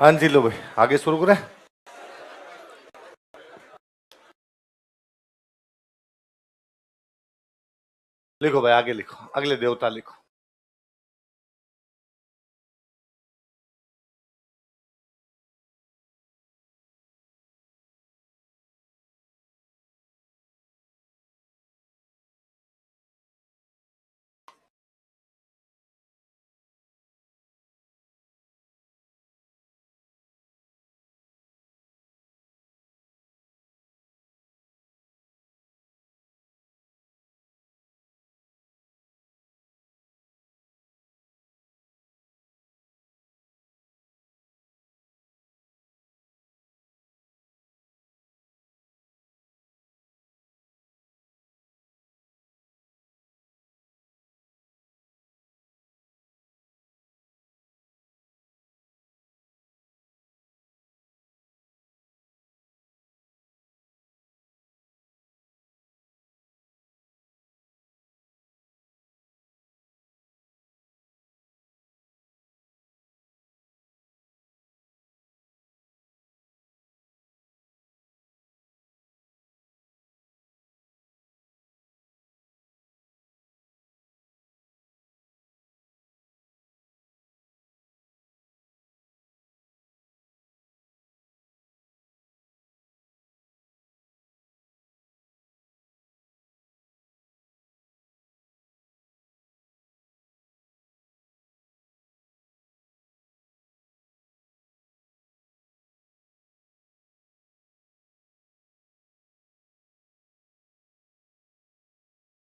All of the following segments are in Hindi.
हाँ जी, लो भाई आगे शुरू करें। लिखो भाई, आगे लिखो, अगले देवता लिखो।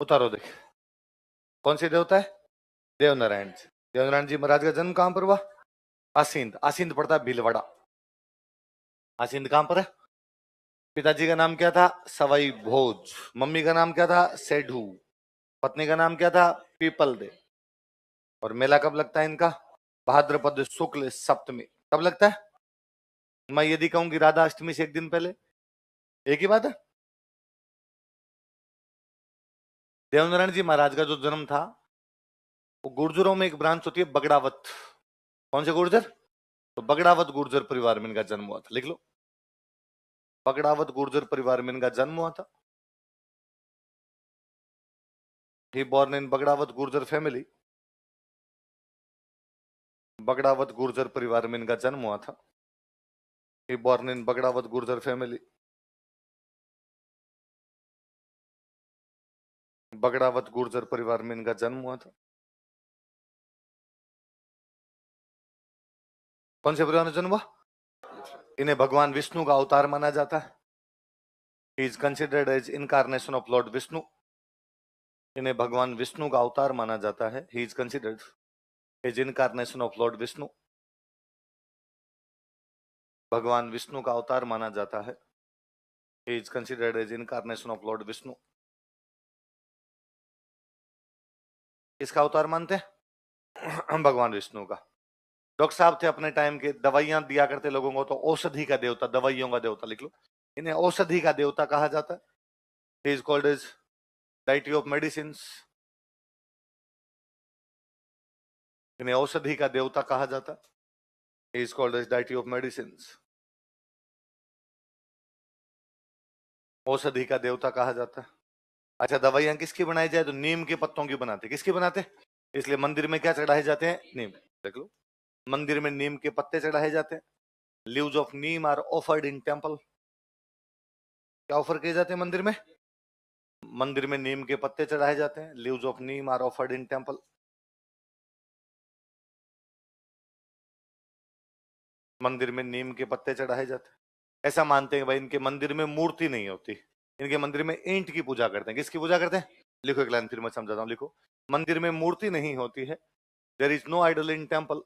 उतारो देख, कौन सी देवता है? देवनारायण जी। देवनारायण जी महाराज का जन्म कहां पर हुआ? आसींद। आसींद पड़ता है भीलवाड़ा। आसींद कहां पर है? पिताजी का नाम क्या था? सवाई भोज। मम्मी का नाम क्या था? सेठू। पत्नी का नाम क्या था? People they. और मेला कब लगता है इनका? भाद्रपद शुक्ल सप्तमी। कब लगता है? मैं यदि कहूं कि राधा अष्टमी से एक दिन पहले, एक ही बात है। देवनारायण जी महाराज का जो जन्म था, वो गुर्जरों में एक ब्रांच होती है बगड़ावत। कौन से गुर्जर? तो बगड़ावत गुर्जर परिवार में इनका जन्म हुआ था। लिख लो, बगड़ावत गुर्जर परिवार में इनका जन्म हुआ था। He born in Bagdawat Gurjar family. Bagdawat Gurjar परिवार में इनका जन्म हुआ था। He born in Bagdawat Gurjar family. Bagdawat Gurjar परिवार में इनका जन्म हुआ था। कौन से परिवार में जन्म हुआ? इन्हें भगवान विष्णु का अवतार माना जाता है। He is considered as incarnation of Lord Vishnu. इन्हें भगवान विष्णु का अवतार माना जाता है। He is considered as incarnation of Lord Vishnu. भगवान विष्णु का अवतार माना जाता है। He is considered as incarnation of Lord Vishnu. किसका अवतार मानते हैं? भगवान विष्णु का। डॉक्टर साहब थे अपने टाइम के, दवाइयां दिया करते लोगों को, तो औषधि का देवता, दवाइयों का देवता। लिख लो, इन्हें औषधि का देवता कहा जाता है। He is called as deity of medicine. इन्हें औषधि का देवता कहा जाता है। He is called as deity of medicine. औषधि का देवता कहा जाता है। अच्छा, दवाइयां किसकी बनाई जाए तो नीम के पत्तों की बनाते। किसकी बनाते? इसलिए मंदिर में क्या चढ़ाए जाते हैं? नीम। देख लो, मंदिर में नीम के पत्ते चढ़ाए जाते हैं। Leaves of neem are offered in temple. क्या ऑफर किए जाते हैं मंदिर में? मंदिर में नीम के पत्ते चढ़ाए जाते हैं। Leaves of neem are offered in temple. मंदिर में नीम के पत्ते चढ़ाए जाते हैं। ऐसा मानते हैं भाई, इनके मंदिर में मूर्ति नहीं होती। इनके मंदिर में ईंट की पूजा करते हैं। किसकी पूजा करते हैं? लिखो एक लाइन, फिर मैं समझाता हूँ। लिखो, मंदिर में मूर्ति नहीं होती है। There is no idol in temple.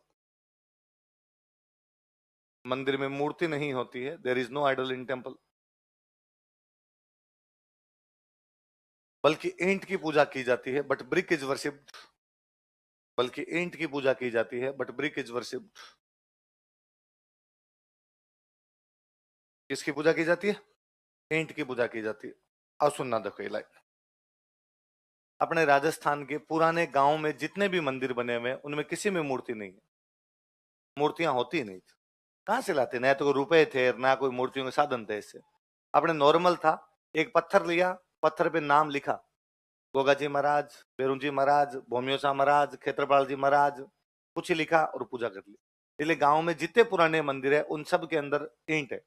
मंदिर में मूर्ति नहीं होती है। There is no idol in temple. बल्कि ईंट की पूजा की जाती है, बट ब्रिक इज वर्शिप्ड। बल्कि ईंट की पूजा की जाती है, बट ब्रिक इज वर्शिप्ड। किसकी पूजा की जाती है? ईंट की पूजा की जाती है। अब सुनना देखो ये लाइन। अपने राजस्थान के पुराने गांव में जितने भी मंदिर बने हुए हैं, उनमें किसी में मूर्ति नहीं है। मूर्तियां होती नहीं। कहाँ से लाते, ना तो कोई रुपए थे ना कोई मूर्तियों के साधन थे। इससे अपने नॉर्मल था, एक पत्थर लिया, पत्थर पे नाम लिखा, गोगा जी महाराज, बेरू जी महाराज, भोमियोसा महाराज, खेत्रपाल जी महाराज, कुछ ही लिखा और पूजा कर ली। इसलिए गांव में जितने पुराने मंदिर है उन सब के अंदर ईंट है,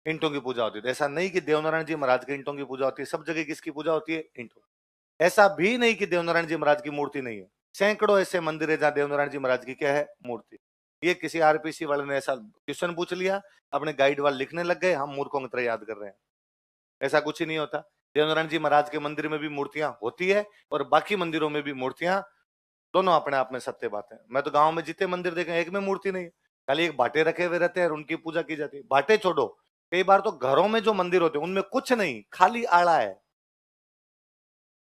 ईंटों की पूजा होती है। ऐसा नहीं कि देवनारायण जी महाराज के ईंटों की पूजा होती है, सब जगह किसकी पूजा होती है, ईंटों। ऐसा भी नहीं कि देवनारायण जी महाराज की मूर्ति नहीं है, सैकड़ों ऐसे मंदिर है जहां देवनारायण जी महाराज की क्या है, मूर्ति। ये किसी आरपीसी वाले ने ऐसा क्वेश्चन पूछ लिया, अपने गाइड वाले लिखने लग गए, हम मूर्खों की तरह याद कर रहे हैं। ऐसा कुछ ही नहीं होता। देवनारायण जी महाराज के मंदिर में भी मूर्तियां होती है और बाकी मंदिरों में भी मूर्तियां, दोनों अपने आप में सत्य बात है। मैं तो गांव में जितने मंदिर देखे एक में मूर्ति नहीं है, खाली एक भाटे रखे हुए रहते हैं और उनकी पूजा की जाती है। भाटे छोड़ो, कई बार तो घरों में जो मंदिर होते हैं उनमें कुछ नहीं, खाली आड़ा है,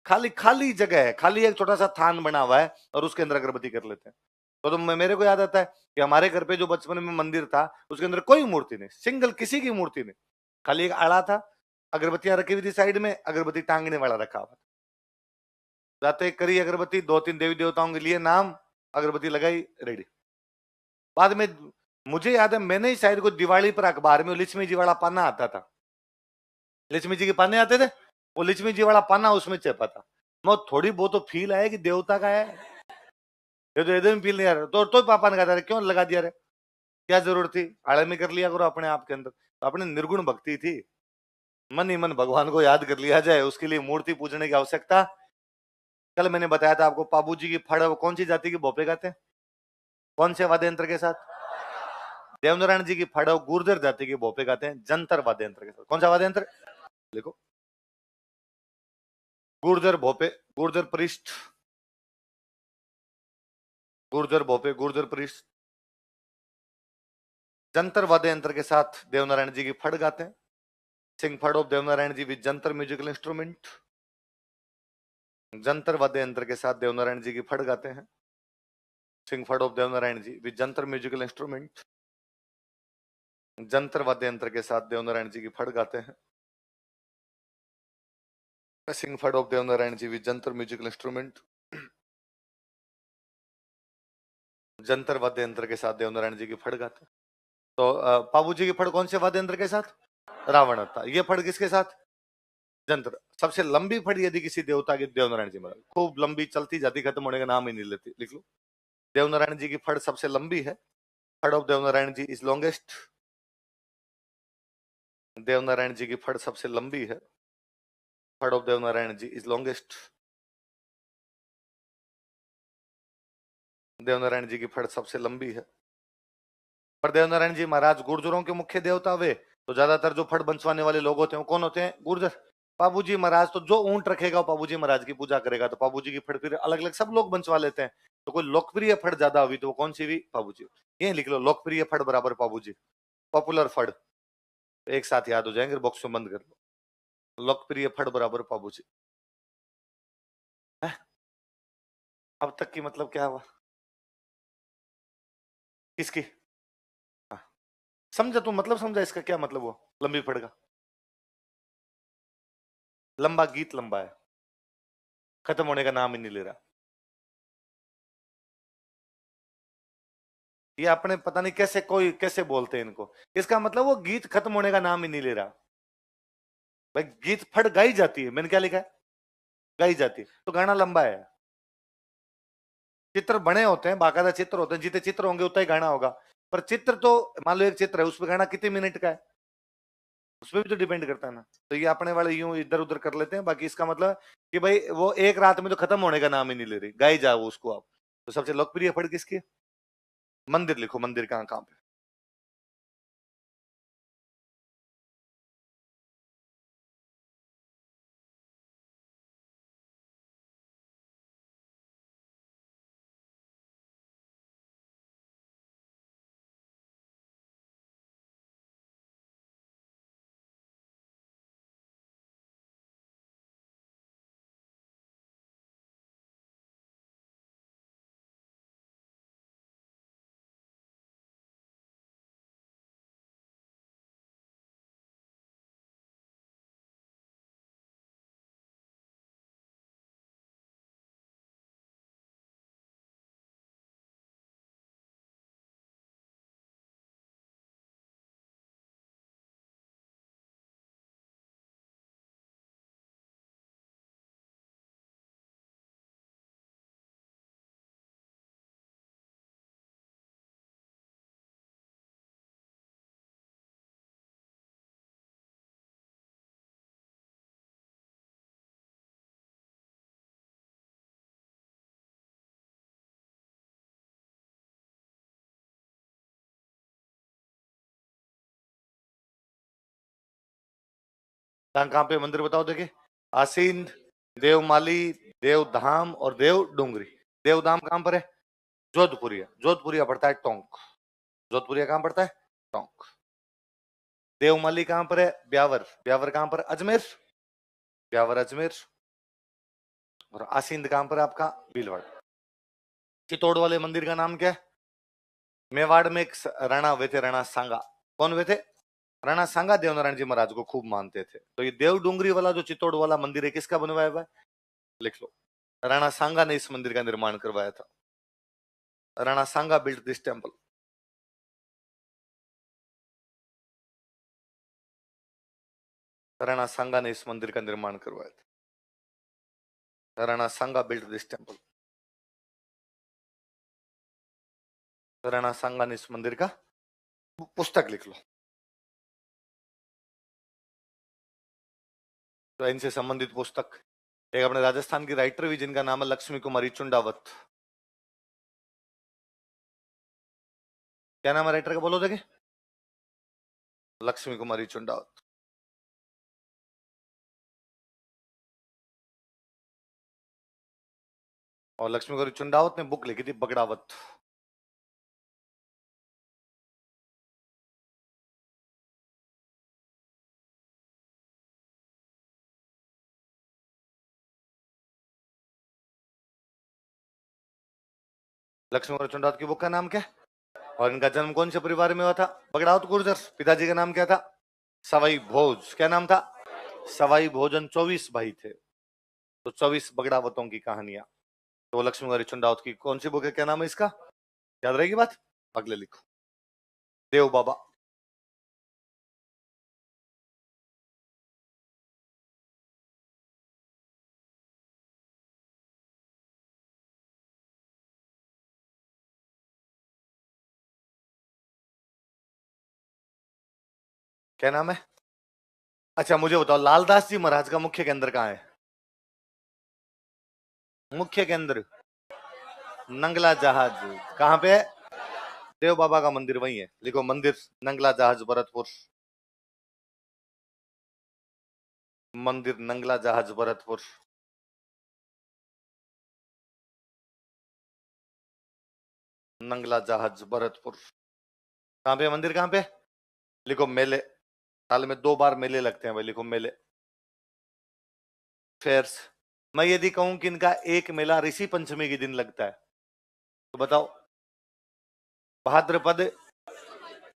खाली खाली जगह है, खाली एक छोटा सा थान बना हुआ है और उसके अंदर अगरबत्ती कर लेते हैं। तो मेरे को याद आता है कि हमारे घर पे जो बचपन में मंदिर था उसके अंदर कोई मूर्ति नहीं, सिंगल किसी की मूर्ति नहीं, खाली एक आड़ा था, अगरबत्तियां रखी हुई थी साइड में, अगरबत्ती टांगने वाला रखा हुआ। जाते करी अगरबत्ती, दो तीन देवी देवताओं के लिए नाम, अगरबत्ती लगाई, रेडी। बाद में मुझे याद है मैंने ही शायद को दिवाली पर अखबार में लक्ष्मी जी वाला पाना आता था, लक्ष्मी जी के पाने आते थे, वो लक्ष्मी जी वाला पाना उसमें छपा था। मैं थोड़ी बहुत तो फील आया कि देवता का है, ये तो एकदम फील नहीं आ रहा, तो पापा ने कहा था क्यों लगा दिया रे, क्या जरूरत थी, आड़े में कर लिया करो अपने आप के अंदर। तो अपने निर्गुण भक्ति थी, मन ही मन भगवान को याद कर लिया जाए, उसके लिए मूर्ति पूजने की आवश्यकता। कल मैंने बताया था आपको, पाबू जी की फड़ कौन सी जाति की भोपे गाते हैं, कौन से वाद्य यंत्र के साथ, देवनारायण जी की फड़ गुर्जर जाति के भोपे गाते हैं जंतर वाद्य यंत्र के साथ। कौन सा वाद्य यंत्र, देखो, गुर्जर भोपे, गुर्जर पृष्ठ, गुर्जर भोपे, गुर्जर पृष्ठ, जंतर वाद्य यंत्र के साथ देवनारायण जी की फड़ गाते हैं। Sing Phad of Devnarayan ji with Jantar musical instrument, जंतर वाद्य यंत्र के साथ देवनारायण जी की फड़ गाते हैं। Sing Phad of Devnarayan ji with Jantar musical instrument, जंतर वाद्य यंत्र के साथ देवनारायण जी की फड़ गाते हैं। Sing Phad of Devnarayan ji with Jantar musical instrument, जंतर वाद्य यंत्र के साथ देवनारायण जी की फड़ गाते हैं। तो पाबू जी की फड़ कौन से वाद्य यंत्र के साथ, रावण था। ये फड़ किसके साथ, जंत्र। सबसे लंबी फड़ यदि किसी देवता की, देवनारायण जी महाराज, खूब लंबी चलती जाती, खत्म होने का नाम ही नहीं लेती, लिख लो। देवनारायण जी की फड़ सबसे लंबी है, phad of Devnarayan ji is longest, Devnarayan ji की फड़ सबसे लंबी है, phad of Devnarayan ji is longest, Devnarayan ji की फड़ सबसे लंबी है। पर देवनारायण जी महाराज गुर्जरों के मुख्य देवता हुए, तो ज्यादातर जो फड़ बंचवाने वाले लोग होते हैं वो कौन होते हैं, गुर्जर। पाबूजी महाराज तो जो ऊंट रखेगा पाबूजी महाराज की पूजा करेगा, तो पाबूजी की फड़ फिर अलग अलग सब लोग बंचवा लेते हैं। तो कोई लोकप्रिय फड़ ज्यादा हुई तो वो कौन सी हुई, पाबूजी। ये लिख लो, लोकप्रिय फड़ बराबर पाबूजी, पॉपुलर फड़, एक साथ याद हो जाएंगे, बॉक्स में बंद कर लो, लोकप्रिय फड़ बराबर पाबूजी। अब तक की मतलब क्या हुआ, किसकी, हाँ। समझा तू, मतलब समझा इसका क्या मतलब हुआ, लंबी फड़ का लंबा गीत लंबा है, खत्म होने का नाम ही नहीं ले रहा। ये अपने पता नहीं कैसे कोई कैसे बोलते हैं इनको, इसका मतलब वो गीत खत्म होने का नाम ही नहीं ले रहा। भाई गीत फट गाई जाती है, मैंने क्या लिखा है, गाई जाती है, तो गाना लंबा है। चित्र बने होते हैं, बाकायदा चित्र होते हैं, जितने चित्र होंगे उतना ही गाना होगा। पर चित्र तो मान लो एक चित्र है, उसमें गाना कितने मिनट का है, उसमें भी तो डिपेंड करता है ना। तो ये अपने वाले यूं इधर उधर कर लेते हैं, बाकी इसका मतलब कि भाई वो एक रात में तो खत्म होने का नाम ही नहीं ले रही, गाई जाओ उसको आप। तो सबसे लोकप्रिय फड़ किसकी है? मंदिर लिखो, मंदिर कहाँ कहाँ पे। कहाँ पे मंदिर बताओ देखे? आसीन, देवमाली, देवधाम और देव डोंगरी। देवधाम कहां पर है? जोधपुरिया। जोधपुरिया पड़ता है टोंक। जोधपुरिया कहां पड़ता है? टोंक। देवमाली कहां पर है? ब्यावर। ब्यावर कहां पर? अजमेर। ब्यावर अजमेर। और आसीन कहां पर है आपका? भीलवाड़ा। चित्तौड़ वाले मंदिर का नाम क्या है? मेवाड़ में एक राणा हुए थे, राणा सांगा। कौन हुए थे? राणा सांगा देवनारायण जी महाराज को खूब मानते थे। तो ये देव डूंगरी वाला जो चित्तौड़ वाला मंदिर है, किसका बनवाया हुआ है? लिख लो। राणा सांगा ने इस मंदिर का निर्माण करवाया था। राणा सांगा बिल्ट दिस टेम्पल। राणा सांगा ने इस मंदिर का निर्माण करवाया था। राणा सांगा बिल्ट दिस टेम्पल। राणा सांगा ने इस मंदिर का, पुस्तक लिख लो। तो इनसे संबंधित पुस्तक, एक अपने राजस्थान की राइटर भी जिनका नाम है लक्ष्मी कुमारी चुंडावत। क्या नाम है राइटर का? बोलो देखे। लक्ष्मी कुमारी चुंडावत। और लक्ष्मी कुमारी चुंडावत ने बुक लिखी थी बगड़ावत। लक्ष्मी कुमारी चुंडावत की बुक का नाम क्या है? और इनका जन्म कौन से परिवार में हुआ था? बगड़ावत गुर्जर। पिताजी का नाम क्या था? सवाई भोज। क्या नाम था? सवाई भोजन। 24 भाई थे, तो 24 बगड़ावतों की कहानियां। तो लक्ष्मी कुमारी चुंडावत की कौन सी बुक है? क्या नाम है इसका? याद रहेगी बात? अगले लिखो। देव बाबा। क्या नाम है? अच्छा मुझे बताओ, लालदास जी महाराज का मुख्य केंद्र कहाँ है? मुख्य केंद्र नंगला जहाज। कहाँ पे है? देव बाबा का मंदिर वही है। लिखो मंदिर नंगला जहाज भरतपुर। मंदिर नंगला जहाज भरतपुर। नंगला जहाज भरतपुर। कहाँ पे मंदिर? कहाँ पे? लिखो मेले। साल में 2 बार मेले लगते हैं भाई। लिखो मेले, फेयर्स। मैं यदि कहूं कि इनका एक मेला ऋषि पंचमी के दिन लगता है, तो बताओ। भाद्रपद।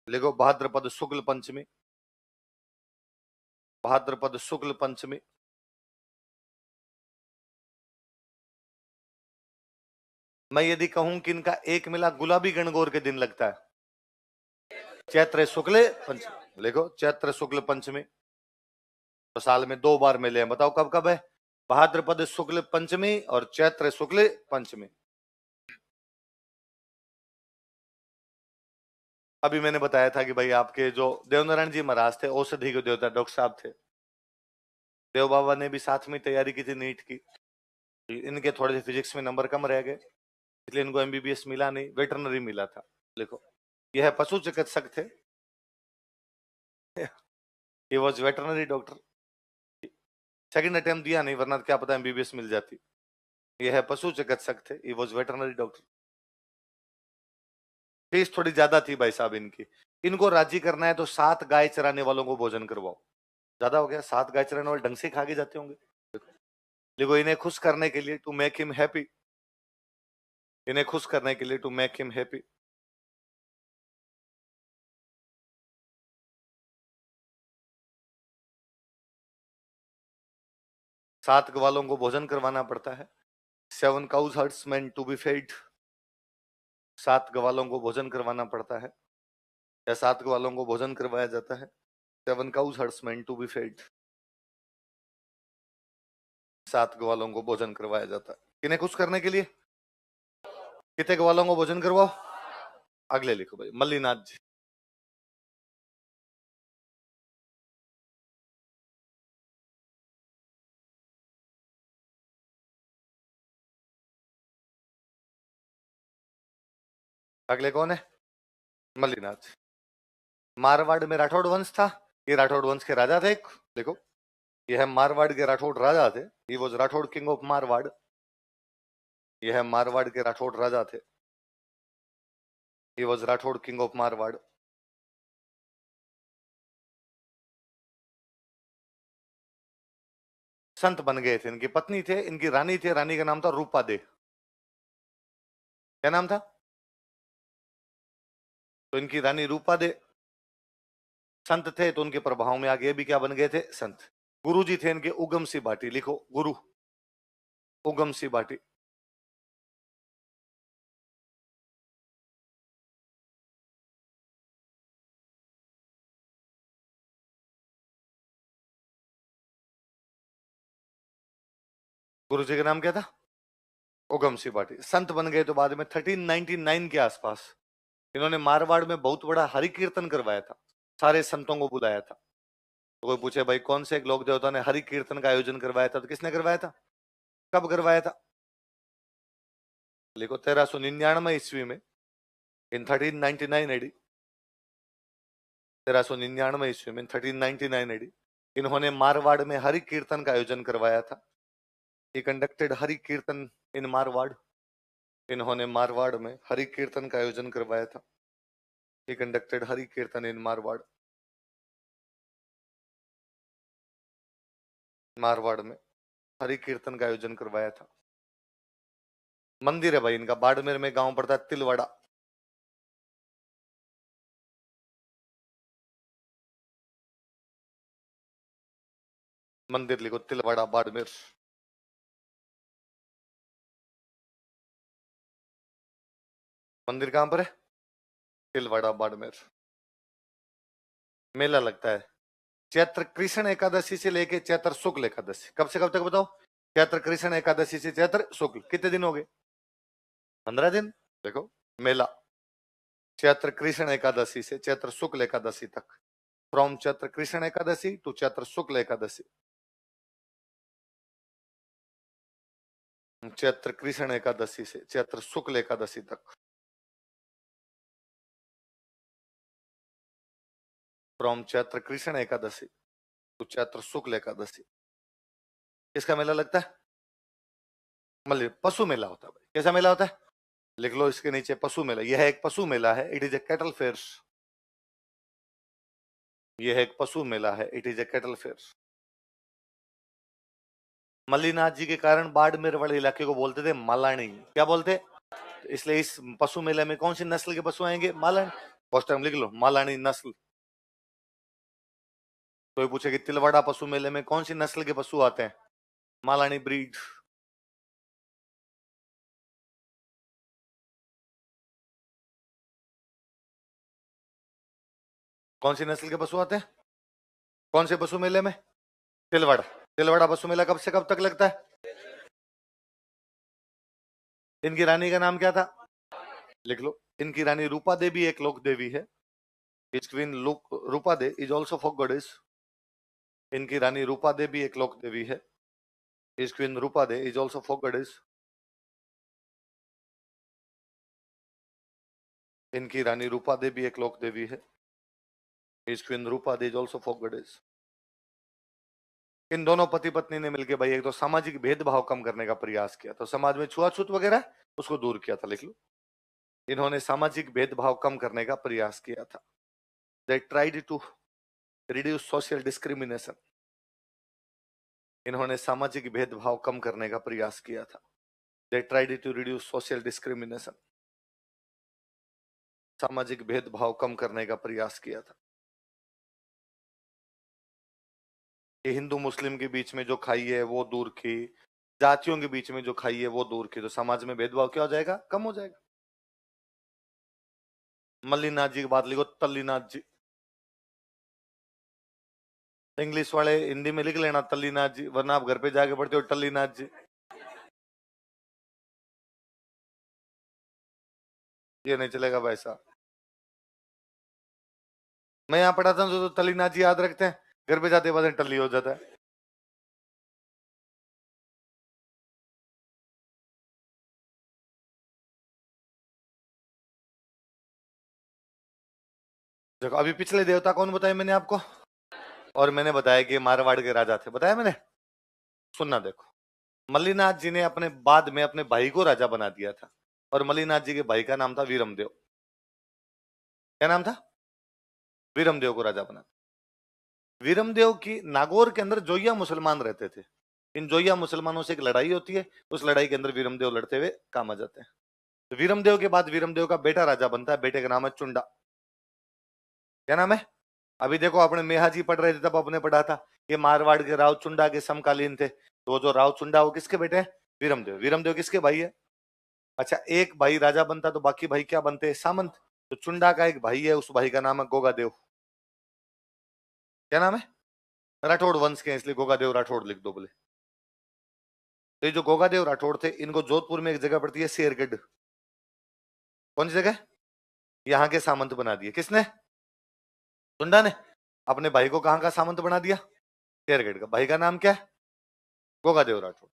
लिखो भाद्रपद शुक्ल पंचमी। भाद्रपद शुक्ल पंचमी। मैं यदि कहूं कि इनका एक मेला गुलाबी गणगौर के दिन लगता है, चैत्र शुक्ल पंचमी। लिखो चैत्र शुक्ल पंचमी। तो साल में 2 बार मेले हैं। बताओ कब कब है? भाद्रपद शुक्ल पंचमी और चैत्र शुक्ल पंचमी। अभी मैंने बताया था कि भाई आपके जो देवनारायण जी महाराज थे, औषधि के देवता डॉक्टर साहब थे। देव बाबा ने भी साथ में तैयारी की थी नीट की। इनके थोड़े से फिजिक्स में नंबर कम रह गए, इसलिए इनको एमबीबीएस मिला नहीं, वेटरनरी मिला था। लिखो, यह पशु चिकित्सक थे। He was veterinary doctor. Second attempt दिया नहीं, वरना क्या पता एमबीबीएस मिल जाती। यह पशु चिकित्सक थे। He was veterinary doctor. Fees थोड़ी ज्यादा थी भाई साहब इनकी। इनको राजी करना है तो 7 गाय चराने वालों को भोजन करवाओ। ज्यादा हो गया? 7 गाय चराने वाले ढंग से खा के जाते होंगे। देखो, इन्हें खुश करने के लिए, टू मेक हिम हैप्पी, इन्हें खुश करने के लिए, टू मेक हिम हैप्पी, 7 ग्वालों को भोजन करवाना पड़ता है। 7 cows herdsman to be fed. 7 ग्वालों को भोजन करवाना पड़ता है, या 7 ग्वालों को भोजन करवाया जाता है। 7 cows herdsman to be fed. 7 ग्वालों को भोजन करवाया जाता है, किन्हें खुश करने के लिए। कितने ग्वालों को भोजन करवाओ? अगले लिखो भाई, मल्लीनाथ जी। अगले कौन है? मल्लीनाथ। मारवाड़ में राठौड़ वंश था। ये राठौड़ वंश के राजा थे। देखो, यह मारवाड़ के राठौड़ राजा थे। He was Rathore king of Marwar. यह मारवाड़ के राठौड़ राजा थे। He was Rathore king of Marwar. संत बन गए थे। इनकी पत्नी थे, इनकी रानी थे, रानी का नाम था रूपा दे। क्या नाम था? तो इनकी रानी रूपा दे संत थे, तो उनके प्रभाव में आगे भी क्या बन गए थे? संत। गुरु जी थे इनके उगम सिंह भाटी। लिखो गुरु उगम सिंह भाटी। गुरु जी का नाम क्या था? उगम सिंह भाटी। संत बन गए तो बाद में 1399 के आसपास इन्होंने मारवाड़ में बहुत बड़ा हरि कीर्तन करवाया था। सारे संतों को बुलाया था। तो कोई पूछे भाई कौन से एक लोक देवता ने हरि कीर्तन का आयोजन करवाया था, तो किसने करवाया था? कब करवाया था? लिखो 1399 ईस्वी में, इन 1399 एडी। 1399 ईस्वी में 1399 एडी इन्होंने मारवाड़ में हरि कीर्तन का आयोजन करवाया था। ही कंडक्टेड हरि कीर्तन इन मारवाड़। इन्होंने मारवाड़ में हरि कीर्तन का आयोजन करवाया था। ही कंडक्टेड हरि कीर्तन इन मारवाड़। मारवाड़ में हरि कीर्तन का आयोजन करवाया था। मंदिर है भाई इनका, बाड़मेर में गांव पड़ता है तिलवाड़ा। मंदिर लिखो तिलवाड़ा बाड़मेर। मंदिर कहां पर है? तिलवाड़ा बाड़मेर। मेला लगता है चैत्र कृष्ण एकादशी से लेके चैत्र शुक्ल एकादशी। कब से कब तक बताओ? चैत्र कृष्ण एकादशी से चैत्र शुक्ल। कितने दिन हो गए? 15 दिन। देखो मेला चैत्र कृष्ण एकादशी से चैत्र शुक्ल एकादशी तक। फ्रॉम चैत्र कृष्ण एकादशी टू चैत्र शुक्ल एकादशी। चैत्र कृष्ण एकादशी से चैत्र शुक्ल एकादशी तक। फ्रॉम चैत्र कृष्ण एकादशी टू चैत्र शुक्ल एकादशी। किसका मेला लगता है? मतलब पशु मेला होता है भाई। कैसा मेला होता है? लिख लो इसके नीचे पशु मेला। यह एक पशु मेला है। It is a cattle fair. यह एक पशु मेला है। It is a cattle fair. Mallinath ji के कारण बाड़मेर वाले इलाके को बोलते थे मालानी। क्या बोलते? तो इसलिए इस पशु मेले में कौन सी नस्ल के पशु आएंगे? मालानी। फर्स्ट टाइम लिख लो मालानी नस्ल। तो ये पूछे कि तिलवाड़ा पशु मेले में कौन सी नस्ल के पशु आते हैं? मालानी ब्रीड। कौन सी नस्ल के पशु आते हैं? कौन से पशु मेले में? तिलवाड़ा। तिलवाड़ा पशु मेला कब से कब तक लगता है? इनकी रानी का नाम क्या था? लिख लो। इनकी रानी रूपा देवी एक लोक देवी है। His queen Rupade is also folk goddess. इनकी रानी रूपा देवी एक लोक देवी है। His queen Rupade is also folk goddess. इनकी रानी रूपा देवी एक लोक देवी है। His queen Rupade is also folk goddess. इन दोनों पति पत्नी ने मिलकर भाई एक तो सामाजिक भेदभाव कम करने का प्रयास किया, तो समाज में छुआछूत वगैरह उसको दूर किया था। लिख लो इन्होंने सामाजिक भेदभाव कम करने का प्रयास किया था। They tried to reduce social discrimination. इन्होंने सामाजिक भेदभाव कम करने का प्रयास किया था। They tried to reduce social discrimination. सामाजिक भेदभाव कम करने का प्रयास किया था। कि हिंदू मुस्लिम के बीच में जो खाई है वो दूर की, जातियों के बीच में जो खाई है वो दूर की, तो समाज में भेदभाव क्या हो जाएगा? कम हो जाएगा। मल्लीनाथ जी की बात लिखो तल्लीनाथ जी। इंग्लिश वाले हिंदी में लिख लेना तल्लीनाथ जी, वरना आप घर पे जाके पढ़ते हो टल्लीनाथ जी। ये नहीं चलेगा भाई साहब। मैं यहाँ पढ़ाता हूँ तो तल्लीनाथ जी याद रखते हैं, घर पे जाते बाद टल्ली हो जाता है। देखो अभी पिछले देवता कौन बताए मैंने आपको? और मैंने बताया कि मारवाड़ के राजा थे, बताया मैंने। सुनना देखो, मल्लीनाथ जी ने अपने बाद में अपने भाई को राजा बना दिया था, और मल्लीनाथ जी के भाई का नाम था वीरमदेव। क्या नाम था? वीरमदेव को राजा बना। वीरमदेव की नागौर के अंदर जोइया मुसलमान रहते थे। इन जोइया मुसलमानों से एक लड़ाई होती है, उस लड़ाई के अंदर वीरमदेव लड़ते हुए काम आ जाते हैं। तो वीरमदेव के बाद वीरमदेव का बेटा राजा बनता है, बेटे का नाम है चुंडा। क्या नाम है? अभी देखो, अपने मेहा जी पढ़ रहे थे तब अपने पढ़ा था कि मारवाड़ के राव चुंडा के समकालीन थे। तो वो जो राव चुंडा वो किसके बेटे हैं? वीरमदेव। वीरमदेव किसके भाई है? अच्छा, एक भाई राजा बनता तो बाकी भाई क्या बनते हैं? सामंत। तो चुंडा का एक भाई है, उस भाई का नाम है गोगादेव। क्या नाम है? राठौड़ वंश के हैं, इसलिए गोगादेव राठौड़ लिख दो बोले। तो ये जो गोगादेव राठौड़ थे, इनको जोधपुर में एक जगह पड़ती है शेरगढ़। कौन सी जगह? यहाँ के सामंत बना दिए। किसने? चुंडा ने। अपने भाई को कहाँ का सामंत बना दिया? शेरगढ़ का। भाई का नाम क्या है? गोगादेव राठौड़।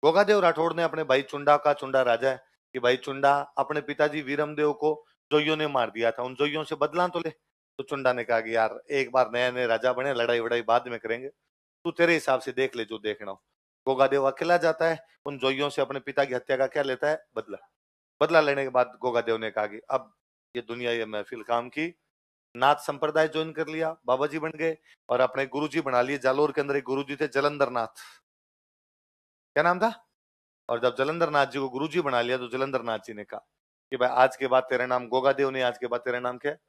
गोगादेव राठौड़ ने अपने भाई चुंडा का, चुंडा राजा है, कि भाई चुंडा, अपने पिताजी वीरमदेव को जोइयों ने मार दिया था, उन जोइयों से बदला तो ले। तो चुंडा ने कहा कि यार एक बार नए नए राजा बने, लड़ाई वड़ाई बाद में करेंगे, तू तेरे हिसाब से देख ले जो देखना हो। गोगादेव अकेला जाता है, उन जोइयों से अपने पिता की हत्या का क्या लेता है? बदला। बदला लेने के बाद गोगादेव ने कहा कि अब ये दुनिया, ये महफिल काम की। नाथ संप्रदाय ज्वाइन कर लिया, बाबा जी बन गए, और अपने गुरुजी बना लिए। जालोर के अंदर एक गुरुजी थे, जलंधर नाथ। क्या नाम था? और जब जलंधर नाथ जी को गुरुजी बना लिया, तो जलंधर नाथ जी ने कहा कि भाई आज के बाद तेरा नाम गोगादेव नहीं, आज के बाद तेरा नाम क्या है?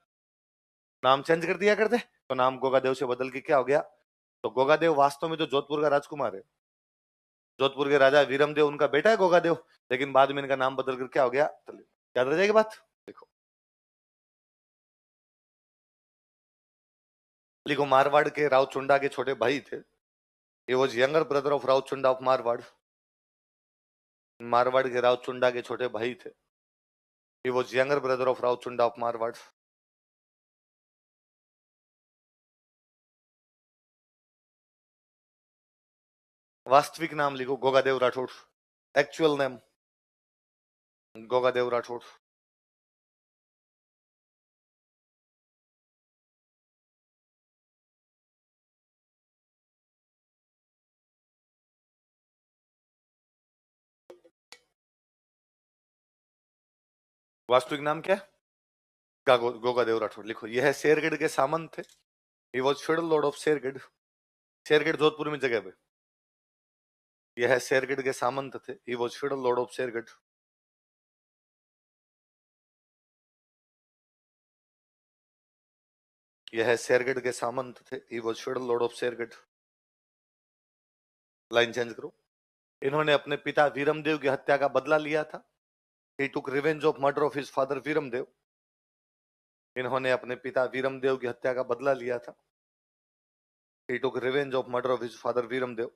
नाम चेंज कर दिया करते। तो नाम गोगादेव से बदल के क्या हो गया? तो गोगादेव वास्तव में तो जोधपुर का राजकुमार है। जोधपुर के राजा वीरमदेव उनका बेटा है गोगादेव, लेकिन बाद में इनका नाम बदल कर क्या हो गया? याद रह जाएगी बात। देखो, लिखो, मारवाड़ के राव चुंडा के छोटे भाई थे। He was younger brother of Rao Chunda of Marwar. Marwar के राव चुंडा के छोटे भाई थे। He was younger brother of Rao Chunda of Marwar. वास्तविक नाम लिखो, गोगादेव राठौड़। Actual name Gogadev Rathore. वास्तविक नाम क्या है? गोगादेव राठौड़। लिखो, यह है शेरगढ़ के सामंत थे। He was federal Lord of Shergarh. Shergarh Jodhpur में जगह पे। यह है शेरगढ़ के सामंत थे। He was federal Lord of Shergarh. यह है शेरगढ़ के सामंत थे। He was federal Lord of Shergarh. Line change करो। इन्होंने अपने पिता वीरमदेव की हत्या का बदला लिया था। He took revenge of murder of his father Viramdev. इन्होंने अपने पिता वीरमदेव की हत्या का बदला लिया था। He took revenge of murder of his father Viramdev.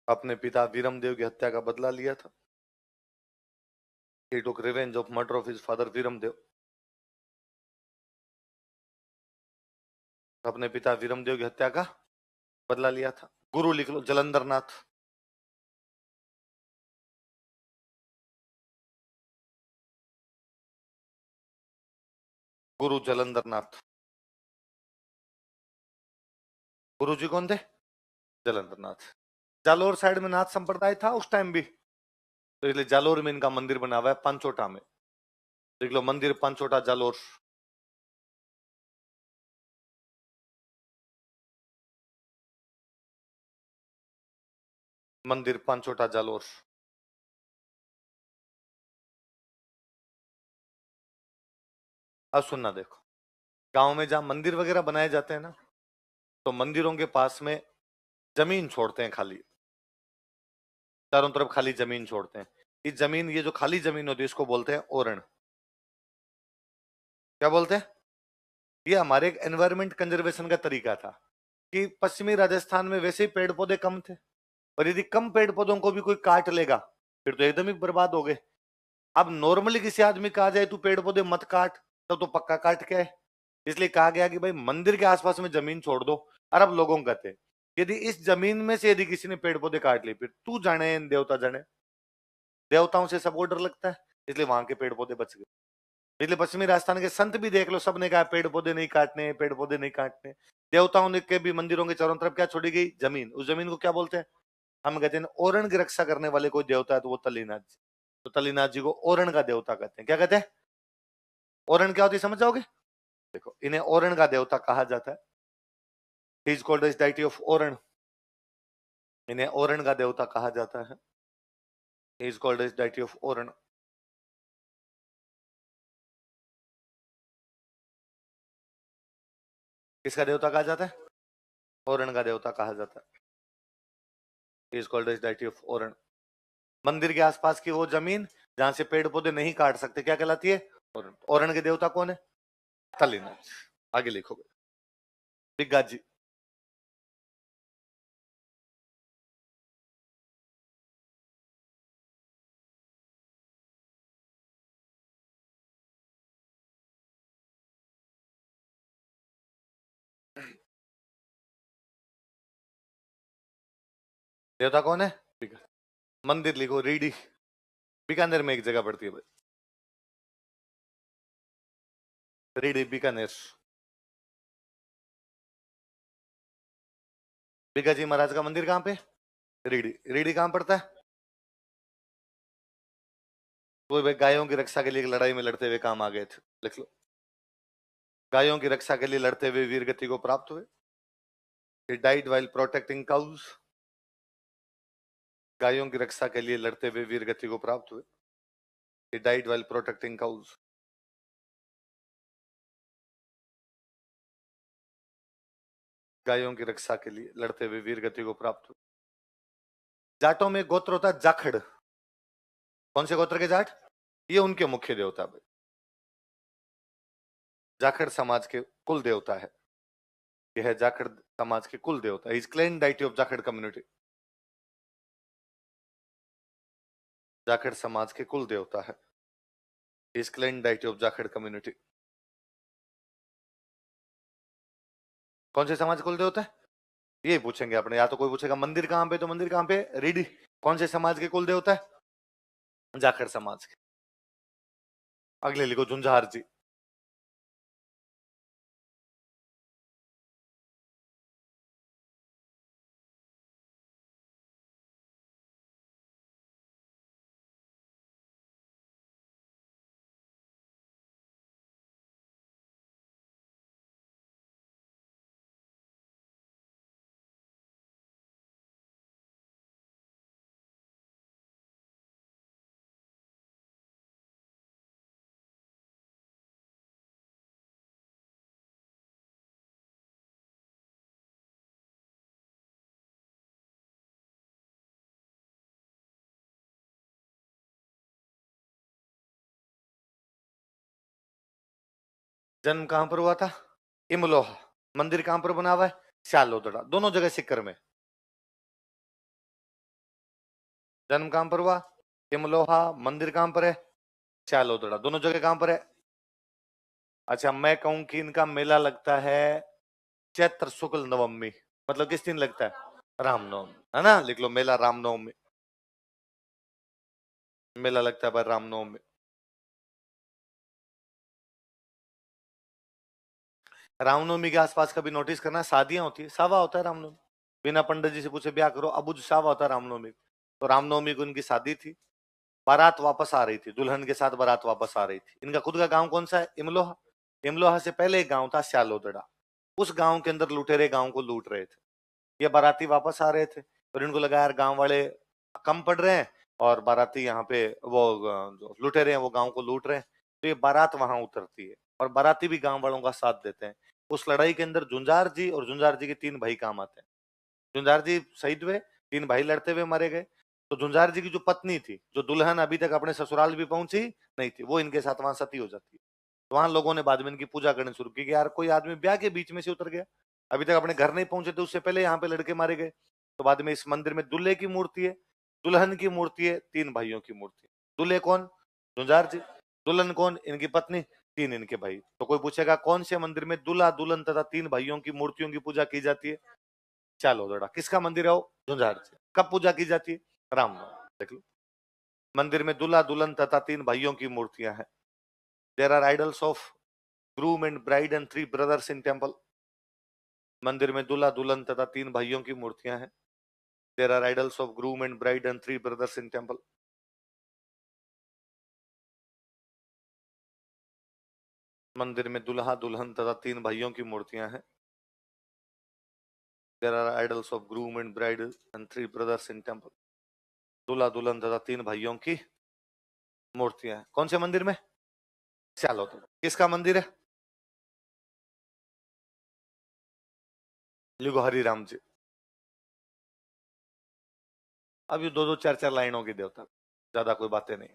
अपने पिता वीरमदेव की हत्या का बदला लिया था। He took revenge of murder of his father Viramdev. अपने पिता वीरमदेव की हत्या का बदला लिया था। गुरु लिख लो, जलंधर नाथ। गुरु जलंधर नाथ। गुरु जी कौन थे? जलंधर नाथ। जालोर साइड में नाथ संप्रदाय था उस टाइम भी, तो इसलिए जालोर में इनका मंदिर बना हुआ है, पांचोटा में। देख लो, मंदिर पांचोटा जालोर। मंदिर पांचोटा जालोर। अब सुनना देखो, गांव में जहां मंदिर वगैरह बनाए जाते हैं ना, तो मंदिरों के पास में जमीन छोड़ते हैं खाली, चारों तरफ खाली जमीन छोड़ते हैं। इस जमीन, ये जो खाली जमीन होती है, इसको बोलते हैं ओरण। क्या बोलते हैं? ये हमारे एक एनवायरमेंट कंजर्वेशन का तरीका था, कि पश्चिमी राजस्थान में वैसे ही पेड़ पौधे कम थे, और यदि कम पेड़ पौधों को भी कोई काट लेगा, फिर तो एकदम ही बर्बाद हो गए। अब नॉर्मली किसी आदमी कहा जाए तू पेड़ पौधे मत काट, तब तो पक्का काट के है। इसलिए कहा गया कि भाई मंदिर के आसपास में जमीन छोड़ दो। अरब लोगों का कहते, यदि इस जमीन में से यदि किसी ने पेड़ पौधे काट लिए, फिर तू जाने देवता जाने, देवताओं से सबको डर लगता है, इसलिए वहां के पेड़ पौधे बच गए। इसलिए पश्चिमी राजस्थान के संत भी देख लो, सबने कहा पेड़ पौधे नहीं काटने, पेड़ पौधे नहीं काटने। देवताओं ने के भी मंदिरों के चारों तरफ क्या छोड़ी गई? जमीन। उस जमीन को क्या बोलते हैं? हम कहते हैं ओरण की रक्षा करने वाले कोई देवता है तो वो तल्लीनाथ जी। तो तल्लीनाथ जी को ओरण का देवता कहते हैं। क्या कहते हैं? ओरण क्या होती है समझ जाओगे? देखो, इन्हें ओरण का देवता कहा जाता है। He is called as deity of oran. इन्हें ओरण का देवता कहा जाता है। He is called as deity of oran. किसका देवता कहा जाता है? ओरण का देवता कहा जाता है। He is called as deity of oran. मंदिर के आसपास की वो जमीन जहां से पेड़ पौधे नहीं काट सकते क्या कहलाती है? ओरण। ओरण के देवता कौन है? तल्लीनाथ। आगे लिखोगे बिग्गा जी। देवता कौन है? बिग्गा। मंदिर लिखो रीडी। बीकानेर में एक जगह पड़ती है भाई, रीडी बीकानेर। बिग्गा जी महाराज का मंदिर कहाँ पे? रीडी। रीडी कहाँ पड़ता है? वो भाई गायों की रक्षा के लिए एक लड़ाई में लड़ते हुए काम आ गए थे। लिख लो, गायों की रक्षा के लिए लड़ते हुए वीर गति को प्राप्त हुए। He died while protecting cows। गायों की रक्षा के लिए लड़ते हुए वीर गति को प्राप्त हुए। He died while protecting cows। गायों की रक्षा के लिए लड़ते हुए वीर गति को प्राप्त हुए। जाटों में गोत्र होता है जाखड़। कौन से गोत्र के जाट? ये उनके मुख्य देवता भाई, जाखड़ समाज के कुल देवता है। यह है जाखड़ समाज के कुल देवता। Is clan deity of Jakhar community. Jakhar समाज के कुल देवता है। Is clan deity of Jakhar community. कौन से समाज कुल देवता है? ये पूछेंगे अपने, या तो कोई पूछेगा मंदिर कहां पे, तो मंदिर कहां पे? रीडी। कौन से समाज के कुल देवता है? जाखड़ समाज के। अगले लिखो झुंझार जी। जन्म कहां पर हुआ था? इमलोहा। मंदिर कहां पर बना हुआ है? स्यालोदड़ा। दोनों जगह सिक्कर में। जन्म कहां पर हुआ? इमलोहा। मंदिर कहां पर है? स्यालोदड़ा। दोनों जगह कहां पर है? अच्छा, मैं कहूं कि इनका मेला लगता है चैत्र शुक्ल नवमी। मतलब किस दिन लगता है? रामनवमी, है ना? लिख लो मेला रामनवमी। मेला लगता है पर रामनवमी। रामनवमी के आसपास कभी नोटिस करना, शादियां होती है, सावा होता है रामनवमी। बिना पंडित जी से पूछे ब्याह करो, अबुझ सावा होता है रामनवमी। तो रामनवमी को इनकी शादी थी। बारात वापस आ रही थी, दुल्हन के साथ बारात वापस आ रही थी। इनका खुद का गांव कौन सा है? इमलोहा। इमलोहा से पहले एक गांव था स्यालोदड़ा। उस गांव के अंदर लुटेरे गांव को लूट रहे थे। ये बाराती वापस आ रहे थे और इनको लगा यार गांव वाले कम पड़ रहे हैं और बाराती यहाँ पे वो जो लुटेरे हैं वो गांव को लूट रहे हैं। तो ये बारात वहां उतरती है और बाराती भी गांव वालों का साथ देते हैं। उस लड़ाई के अंदर झुंझार जी और झुंझार जी के तीन भाई काम आते हैं। झुंझार जी शहीद हुए, तीन भाई लड़ते हुए मारे गए। तो झुंझार जी की जो पत्नी थी, जो दुल्हन अभी तक अपने ससुराल भी पहुंची नहीं थी, वो इनके साथ वहां सती हो जाती है। तो वहां लोगों ने बाद में इनकी पूजा करनी शुरू की कि यार कोई आदमी ब्याह के बीच में से उतर गया, अभी तक अपने घर नहीं पहुंचे थे, उससे पहले यहाँ पे लड़के मारे गए। तो बाद में इस मंदिर में दूल्हे की मूर्ति है, दुल्हन की मूर्ति है, तीन भाइयों की मूर्ति है। दूल्हे कौन? झुंझार जी। दुल्हन कौन? इनकी पत्नी। तीन इनके भाई। तो कोई पूछेगा कौन से मंदिर में दूल्हा दुल्हन तथा तीन भाइयों की मूर्तियों की पूजा की जाती है? चलो जरा, किसका मंदिर है वो? झुंझार जी। कब पूजा की जाती है? रामनवमी। देख लो, मंदिर में दूल्हा दुल्हन तथा तीन भाइयों की मूर्तियां हैं। There are idols of groom and bride and 3 brothers in temple. मंदिर में दूल्हा दुल्हन तथा 3 भाइयों की मूर्तियां हैं। There are idols of groom and bride and 3 brothers in temple. मंदिर में दूल्हा दुल्हन तथा 3 भाइयों की मूर्तियां हैं। There are idols of groom and bride and 3 brothers in temple. दूल्हा दुल्हन तथा 3 भाइयों की मूर्तियां हैं। कौन से मंदिर में? चलो तो किसका मंदिर है? लिखो हरिराम जी। अब ये 2-2 4-4 लाइनों की देवता, ज्यादा कोई बातें नहीं।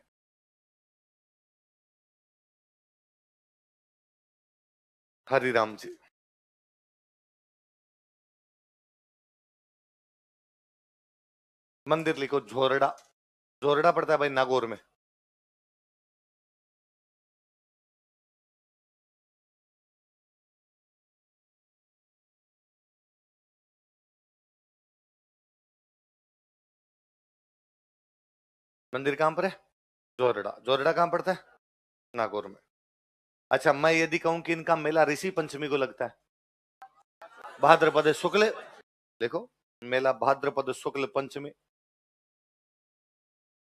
हरिराम जी। मंदिर लिखो झोरड़ा। झोरड़ा पड़ता है भाई नागौर में। मंदिर कहां पर है? जोरडा। जोरडा कहां पड़ता है? नागौर में। अच्छा, मैं यदि कहूं कि इनका मेला ऋषि पंचमी को लगता है, भाद्रपद शुक्ल, देखो मेला भाद्रपद शुक्ल पंचमी,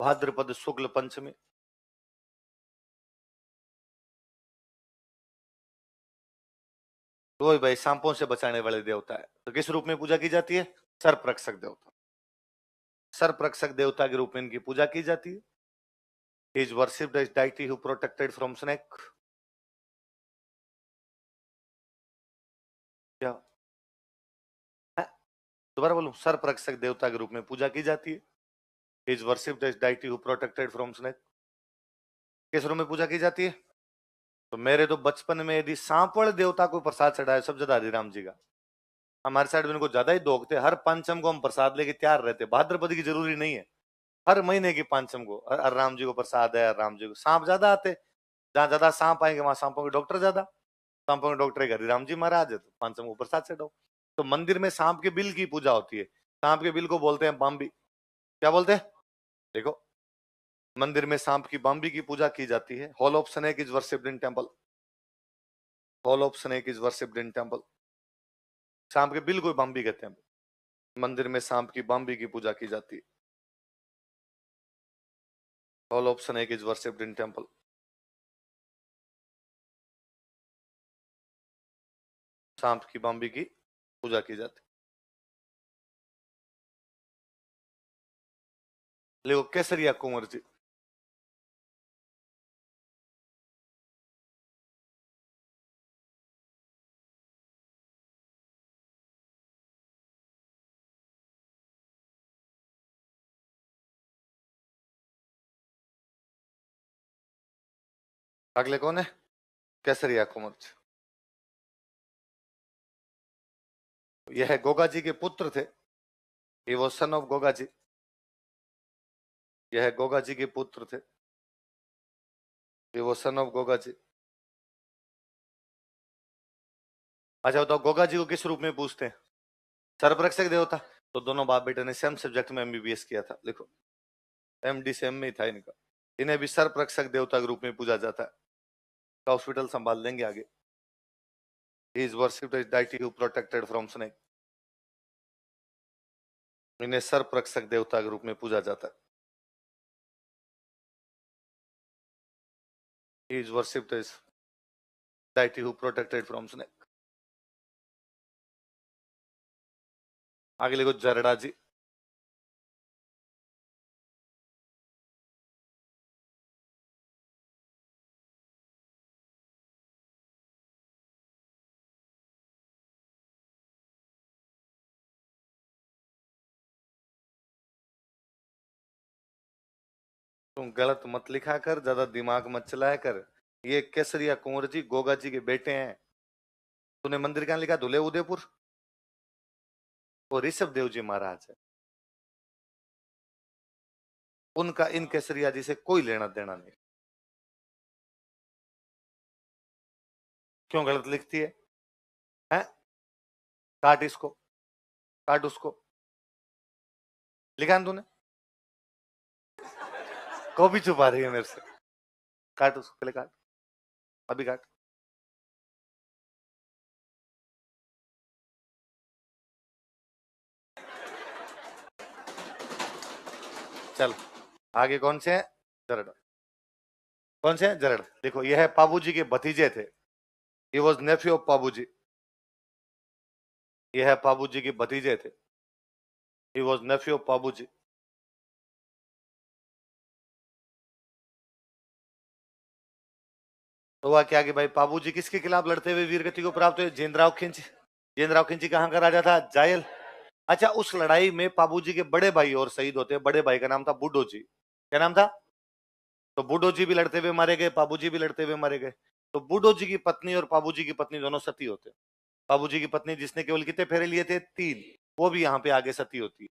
भाद्रपद शुक्ल पंचमी। तो वही भाई सांपों से बचाने वाले देवता है। तो किस रूप में पूजा की जाती है? सर्परक्षक देवता। सर्परक्षक देवता के रूप में इनकी पूजा की जाती है। He is worshipped as deity who protected from snake। क्या है? दोबारा बोलूं, सर्परक्षक देवता के रूप में पूजा की जाती है। He is worshipped as deity who protected from snake। किस रूप में पूजा की जाती है? तो मेरे तो बचपन में यदि सांपड़ देवता को प्रसाद चढ़ाए सब ज्यादा हरिराम जी का। हमारे साइड में इनको ज्यादा ही दोगते। हर पंचम को हम प्रसाद लेके तैयार रहते। भाद्रपद की जरूरी नहीं है, हर महीने की पंचम को हर राम जी को प्रसाद है। हर राम जी को सांप ज्यादा आते, जहां ज्यादा सांप आएंगे वहां सांपों के डॉक्टर ज्यादा। सांपों के डॉक्टर एक हरिराम जी महाराज है, तो पंचम को प्रसाद चढ़ाओ। तो मंदिर में सांप के बिल की पूजा होती है। सांप के बिल को बोलते हैं बाम्बी। क्या बोलते हैं? देखो, मंदिर में सांप की बाम्बी की पूजा की जाती है। Hall of snake is worshipped in temple. Hall of snake is worshipped in temple. सांप के बिल को बाम्बी कहते हैं। मंदिर में सांप की बाम्बी की पूजा की जाती है। Hall of snake is worshipped in temple. सांप की बाम्बी की पूजा की जाती है। देखो केसरिया कुंवर जी। अगले कौन है? केसरिया कुंवर जी। यह गोगा जी के पुत्र थे। ये वो सन ऑफ गोगा जी। यह गोगा जी के पुत्र थे। ये वो सन ऑफ गोगा जी। अच्छा बताओ, गोगा जी को किस रूप में पूछते हैं? सर्वरक्षक देवता। तो दोनों बाप बेटे ने सेम सब्जेक्ट में एमबीबीएस किया था। लिखो, एमडी सेम में ही था इनका। इन्हें भी सर्वरक्षक देवता के रूप में पूजा जाता है। हॉस्पिटल संभाल लेंगे आगे। He is worshipped as deity who protected from snake। इन्हें सर्परक्षक देवता के रूप में पूजा जाता है। He is worshipped as deity who protected from snake। आगे लिखो जरडा जी। तुम गलत मत लिखा कर, ज्यादा दिमाग मत चलाया कर। ये केसरिया कुंवर जी गोगा जी के बेटे हैं। तूने मंदिर कहां लिखा? धुले उदयपुर। वो ऋषभ देव जी महाराज है। उनका इन केसरिया जी से कोई लेना देना नहीं। क्यों गलत लिखती है? हैं? काट इसको, काट उसको। लिखा ना तूने? कॉपी छुपा रही है मेरे से। काट उसको, पहले काट। अभी काट। चल आगे कौन से हैं? जरड़। कौन से हैं? जरड़। देखो ये है पाबूजी के भतीजे थे। He was Neiphiu of Pabuji. ये है पाबूजी के भतीजे थे। He was Neiphiu of Pabuji. तो हुआ क्या कि भाई पाबूजी किसके खिलाफ लड़ते हुए वीर गति को प्राप्त हुए? जिंदराव खिंच। जिंदराव खिंची कहाँ का राजा था? जायल। अच्छा, उस लड़ाई में पाबूजी के बड़े भाई और शहीद होते हैं। बड़े भाई का नाम था बुड्ढो जी। क्या नाम था? तो बुड्ढो जी भी लड़ते हुए मारे गए, पाबूजी भी लड़ते हुए मारे गए। तो बुड्ढो जी की पत्नी और पाबूजी की पत्नी दोनों सती होते हैं। बाबूजी की पत्नी जिसने केवल कितने फेरे लिए थे? 3। वो भी यहाँ पे आगे सती होती है।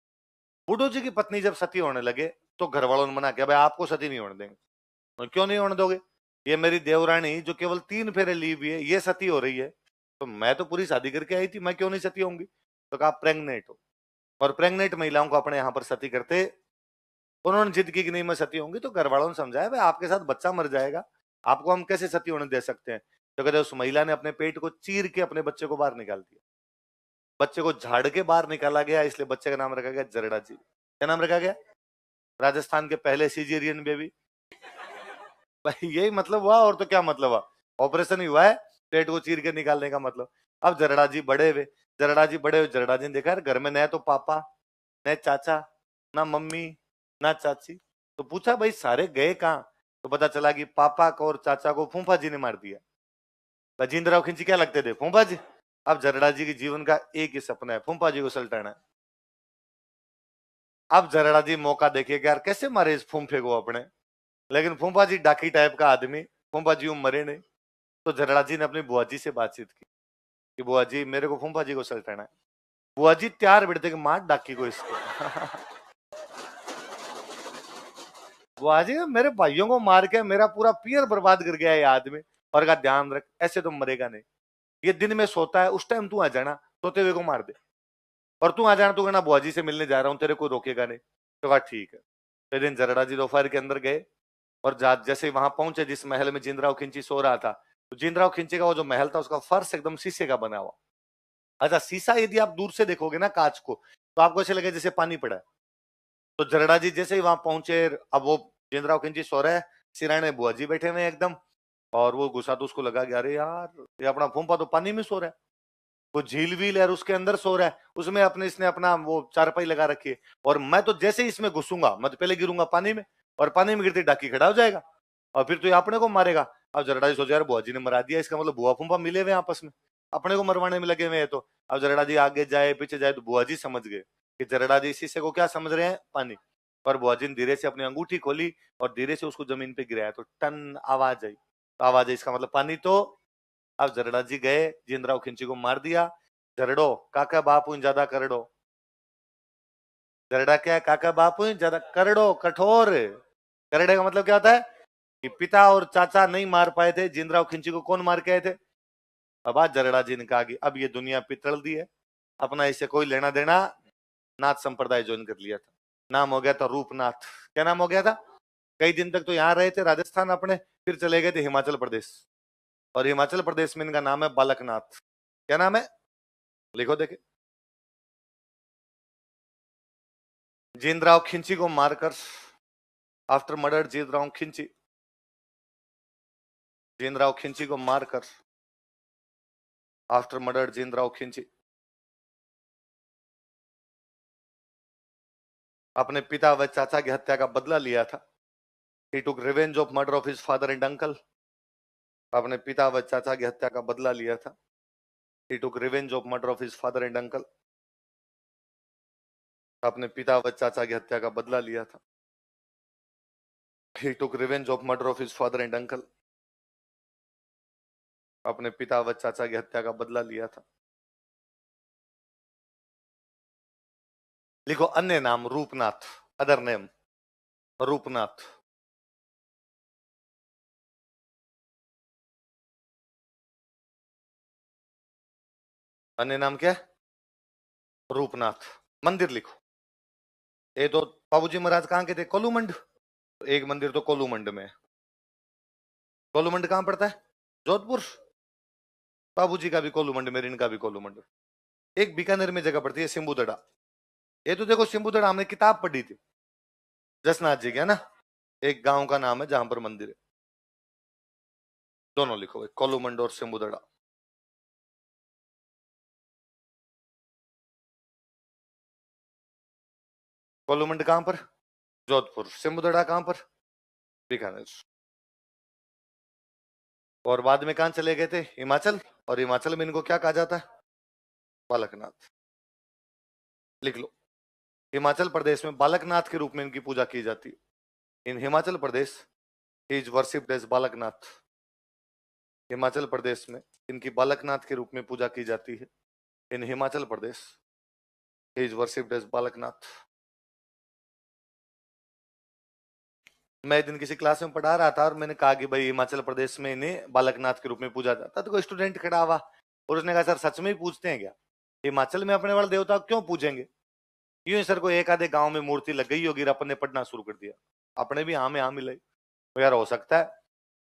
बुड्ढो जी की पत्नी जब सती होने लगे तो घर वालों ने मना किया, भाई आपको सती नहीं होने देंगे। और क्यों नहीं होने दोगे? ये मेरी देवरानी जो केवल 3 फेरे ली हुई है, ये सती हो रही है। तो मैं तो पूरी शादी करके आई थी, मैं क्यों नहीं सती होंगी? तो कहा प्रेग्नेंट हो। और प्रेग्नेंट महिलाओं को अपने यहाँ पर सती करते। उन्होंने जिद की कि नहीं मैं सती होंगी। तो घर वालों ने समझाया, भाई आपके साथ बच्चा मर जाएगा, आपको हम कैसे सती होने दे सकते हैं? तो कहते उस महिला ने अपने पेट को चीर के अपने बच्चे को बाहर निकाल दिया। बच्चे को झाड़ के बाहर निकाला गया, इसलिए बच्चे का नाम रखा गया जरड़ा जी। क्या नाम रखा गया? राजस्थान के पहले सीजेरियन बेबी। भाई यही मतलब हुआ, और तो क्या मतलब हुआ? ऑपरेशन ही हुआ है पेट को चीर के निकालने का मतलब। अब जरड़ा जी बड़े हुए। जरड़ा जी बड़े हुए, जरड़ा जी ने देखा यार घर में न तो पापा, न चाचा, ना मम्मी, ना चाची। तो पूछा भाई सारे गए कहाँ? तो पता चला कि पापा को और चाचा को फूफा जी ने मार दिया। राजेंद्र राव खिंची क्या लगते थे? फूफा जी। अब जरड़ा जी के जीवन का एक ही सपना है, फूफा जी को सल्टाना है। अब जरड़ा जी मौका देखे कि यार कैसे मारे इस फूफे को अपने। लेकिन फूफा जी डाकी टाइप का आदमी, फूफा जी मरे नहीं। तो जरड़ा जी ने अपनी बुआ जी से बातचीत की कि बुआ जी मेरे को फूफा जी को सल्टाना है। बुआ जी तैयार बैठते कि मार डाकी को इसको। बुआ जी मेरे भाइयों को मार के मेरा पूरा पियर बर्बाद कर गया ये आदमी। और का ध्यान रख, ऐसे तो मरेगा नहीं। ये दिन में सोता है, उस टाइम तू आ जाना, सोते हुए को मार दे। और तू आ जाना, तू कहना बुआ जी से मिलने जा रहा हूँ, तेरे को रोकेगा नहीं। तो कहा ठीक है। फिर दिन जरड़ा जी दोपहर के अंदर गए। और जैसे वहां पहुंचे जिस महल में जिंदराव खिंची सो रहा था, तो जिंदराव खिंची का वो जो महल था उसका फर्श एकदम शीशे का बना हुआ। अच्छा, शीशा यदि आप दूर से देखोगे ना कांच को, तो आपको ऐसे लगे जैसे पानी पड़ा है। तो जरड़ा जी जैसे ही वहां पहुंचे, अब वो जिंदराव खिंची सो रहा है, सिराने बुआ जी बैठे हुए एकदम। और वो गुस्सा तो उसको लगा कि अरे यार ये अपना फूफा तो पानी में सो रहा है। वो झील वील है उसके अंदर सो रहा है, उसमें अपने इसने अपना वो चारपाई लगा रखी है। और मैं तो जैसे ही इसमें घुसूंगा मैं तो पहले गिरूंगा पानी में। और पानी में गिरते डाकी खड़ा हो जाएगा। और फिर तो ये अपने को मारेगा। अब जरड़ा जी सोचा यार बुआ जी ने मरा दिया, इसका मतलब बुआ फूफा मिले हुए आपस में, अपने को मरवाने में लगे हुए हैं। तो अब जरड़ा जी आगे जाए पीछे जाए तो बुआ जी समझ गए कि जरड़ा जी इसी से को क्या समझ रहे हैं? पानी। और बुआ जी ने धीरे से अपनी अंगूठी खोली और धीरे से उसको जमीन पे गिराया, तो टन आवाज आई। तो आवाज आई इसका मतलब पानी। तो अब जरड़ा जी गए, जिंदराव खिंची को मार दिया। जरड़ो काका बापू ज्यादा करड़ो। जरड़ा क्या है? काका बापू ज्यादा करड़ो, कठोर। करड़े का मतलब क्या होता है? कि पिता और चाचा नहीं मार पाए थे जिंदराव खिंची को, कौन मार के आए थे? अब आज जरड़ा जी ने कहा कि अब ये दुनिया पितल दी है, अपना इससे कोई लेना देना। नाथ संप्रदाय ज्वाइन कर लिया था। नाम हो गया था रूपनाथ। क्या नाम हो गया था? कई दिन तक तो यहाँ रहे थे राजस्थान अपने, फिर चले गए थे हिमाचल प्रदेश। और हिमाचल प्रदेश में इनका नाम है बालकनाथ। क्या नाम है? लिखो देखे। जिंदराव खिंची को मारकर, आफ्टर मर्डर जिंदराव खिंची, जिंदराव खिंची को मारकर, आफ्टर मर्डर जिंदराव खिंची, अपने पिता व चाचा की हत्या का बदला लिया था। He took revenge of murder of his father and uncle. अपने पिता व चाचा की हत्या का बदला लिया था। He took revenge of murder of his father and uncle. अपने पिता व चाचा की हत्या का बदला लिया था। He took revenge of murder of his father and uncle. अपने पिता व चाचा की हत्या का बदला लिया था। लिखो अन्य नाम रूपनाथ, अदर नेम रूपनाथ। अन्य नाम क्या है? रूपनाथ। मंदिर लिखो। ये तो बाबूजी महाराज कहाँ के थे? कोलूमंड। एक मंदिर तो कोलूमंड में। कोलूमंड कहाँ पड़ता है? जोधपुर, बाबूजी का भी कोलूमंड, मेरिन का भी कोलूमंड। एक बीकानेर में जगह पड़ती है सिंबुदड़ा। ये तो देखो सिंबुदड़ा हमने किताब पढ़ी थी जसनाथ जी की, है ना। एक गांव का नाम है जहां पर मंदिर है। दोनों लिखो, कोलूमंड और सिंबुदड़ा। कोलूमंड कहां पर? जोधपुर। सिंबुदड़ा कहां पर? बीकानेर। और बाद में कहां चले गए थे? हिमाचल। और हिमाचल में इनको क्या कहा जाता है? बालकनाथ। लिख लो, हिमाचल प्रदेश में बालकनाथ के रूप में इनकी पूजा की जाती है। In Himachal Pradesh is worshipped as Balaknath. Himachal Pradesh में इनकी बालकनाथ के रूप में पूजा की जाती है। In Himachal Pradesh is worshipped as Balaknath. मैं एक दिन किसी क्लास में पढ़ा रहा था और मैंने कहा कि भाई हिमाचल प्रदेश में इन्हें बालकनाथ के रूप में पूजा जाता, तो कोई स्टूडेंट खड़ा हुआ और उसने कहा सर सच में ही पूछते हैं क्या? हिमाचल में अपने वाले देवता क्यों पूजेंगे? यूं ही सर को एक आधे गांव में मूर्ति लग गई होगी, अपन ने पढ़ना शुरू कर दिया, अपने भी हाँ में हाँ मिलाई। तो यार हो सकता है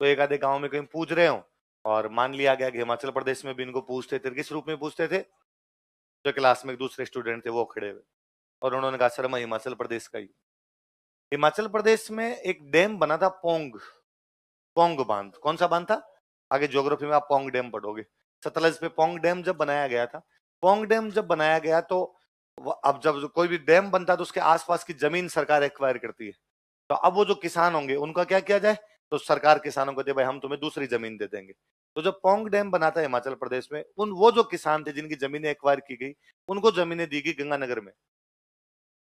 तो एक आधे गांव में कहीं पूज रहे हो और मान लिया गया कि हिमाचल प्रदेश में भी इनको पूछते थे। किस रूप में पूछते थे? जो क्लास में एक दूसरे स्टूडेंट थे वो खड़े हुए और उन्होंने कहा सर मैं हिमाचल प्रदेश का ही। हिमाचल प्रदेश में एक डैम बना था, पोंग, पोंग बांध। कौन सा बांध था? आगे ज्योग्राफी में आप पोंग डैम पढ़ोगे। सतलज पे पोंग डैम जब बनाया गया था, पोंग डैम जब बनाया गया तो अब जब कोई भी डैम बनता है तो उसके आसपास की जमीन सरकार एक्वायर करती है। तो अब वो जो किसान होंगे उनका क्या किया जाए? तो सरकार किसानों को दे भाई हम तुम्हें दूसरी जमीन दे देंगे। तो जब पोंग डैम बना था हिमाचल प्रदेश में, उन वो जो किसान थे जिनकी जमीनें एक्वायर की गई, उनको जमीनें दी गई गंगानगर में।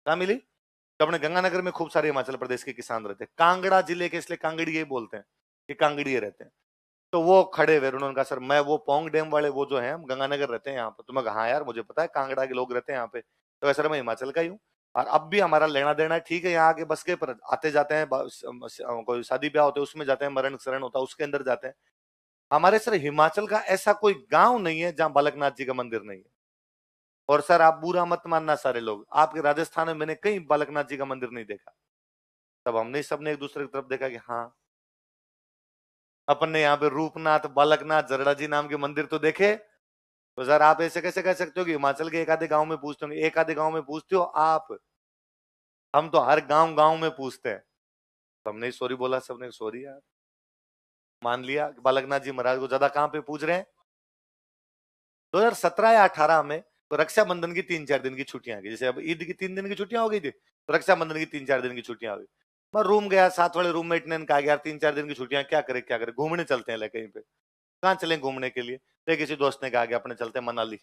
कहा मिली? तो अपने गंगानगर में खूब सारे हिमाचल प्रदेश के किसान रहते हैं। कांगड़ा जिले के इसलिए कांगड़िए बोलते हैं कि कांगड़िए रहते हैं। तो वो खड़े हुए, उन्होंने कहा सर मैं वो पोंग डैम वाले वो जो है हम गंगानगर रहते हैं यहाँ पर। तो मैं कहा हाँ यार मुझे पता है कांगड़ा के लोग रहते हैं यहाँ पे। तो सर मैं हिमाचल का ही हूँ और अब भी हमारा लेना देना है, ठीक है यहाँ आके बस के पर आते जाते हैं, कोई शादी ब्याह होते हैं उसमें जाते हैं, मरण शरण होता है उसके अंदर जाते हैं। हमारे सर हिमाचल का ऐसा कोई गांव नहीं है जहां बालकनाथ जी का मंदिर नहीं है। और सर आप बुरा मत मानना सारे लोग, आपके राजस्थान में मैंने कहीं बालकनाथ जी का मंदिर नहीं देखा। तब हमने सबने एक दूसरे की तरफ देखा कि हाँ अपन ने यहाँ पे रूपनाथ, बालकनाथ, जरड़ा जी नाम के मंदिर तो देखे। तो सर आप ऐसे कैसे कह सकते हो कि हिमाचल के एक आधे गांव में पूछते होंगे? एक आधे गांव में पूछते हो आप, हम तो हर गांव गांव में पूछते हैं। तो हमने सॉरी बोला, सबने सॉरी यार मान लिया। बालकनाथ जी महाराज को ज्यादा कहां पे पूछ रहे हैं? 2017 या 18 में तो रक्षाबंधन की 3-4 दिन की छुट्टियां आ गई। जैसे अब ईद की 3 दिन की छुट्टियां हो गई थी, तो रक्षाबंधन की 3-4 दिन की छुट्टियां आ गई। मैं रूम गया, साथ वाले रूममेट ने कहा यार 3-4 दिन की छुट्टियां क्या करे क्या करे, घूमने चलते हैं ले कहीं पे। कहाँ चलें घूमने के लिए? तो किसी दोस्त ने कहा कि अपने चलते हैं मनाली।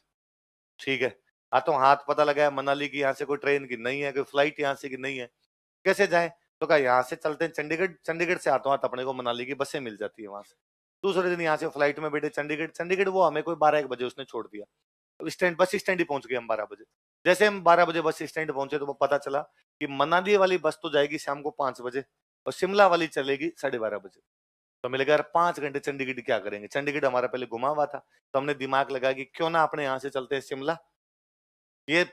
ठीक है, हाँ तो हाथ पता लगा है मनाली की, यहाँ से कोई ट्रेन की नहीं है, कोई फ्लाइट यहाँ से की नहीं है, कैसे जाए? तो कहा यहाँ से चलते हैं चंडीगढ़, चंडीगढ़ से हाथों हाथ अपने को मनाली की बसें मिल जाती है वहां से। दूसरे दिन यहाँ से फ्लाइट में बैठे चंडीगढ़, चंडीगढ़ वो हमें कोई 12-1 बजे उसने छोड़ दिया। स्टैंड, बस स्टैंड ही पहुंच गए हम 12 बजे। जैसे हम 12 बजे बस स्टैंड पहुंचे तो वो पता चला कि मनाली वाली बस तो जाएगी शाम को 5 बजे और शिमला वाली चलेगी 12:30 बजे। तो हमें लगा यार 5 घंटे चंडीगढ़ क्या करेंगे, चंडीगढ़ हमारा पहले घुमा हुआ था। तो हमने दिमाग लगा कि क्यों ना अपने यहाँ से चलते हैं शिमला। ये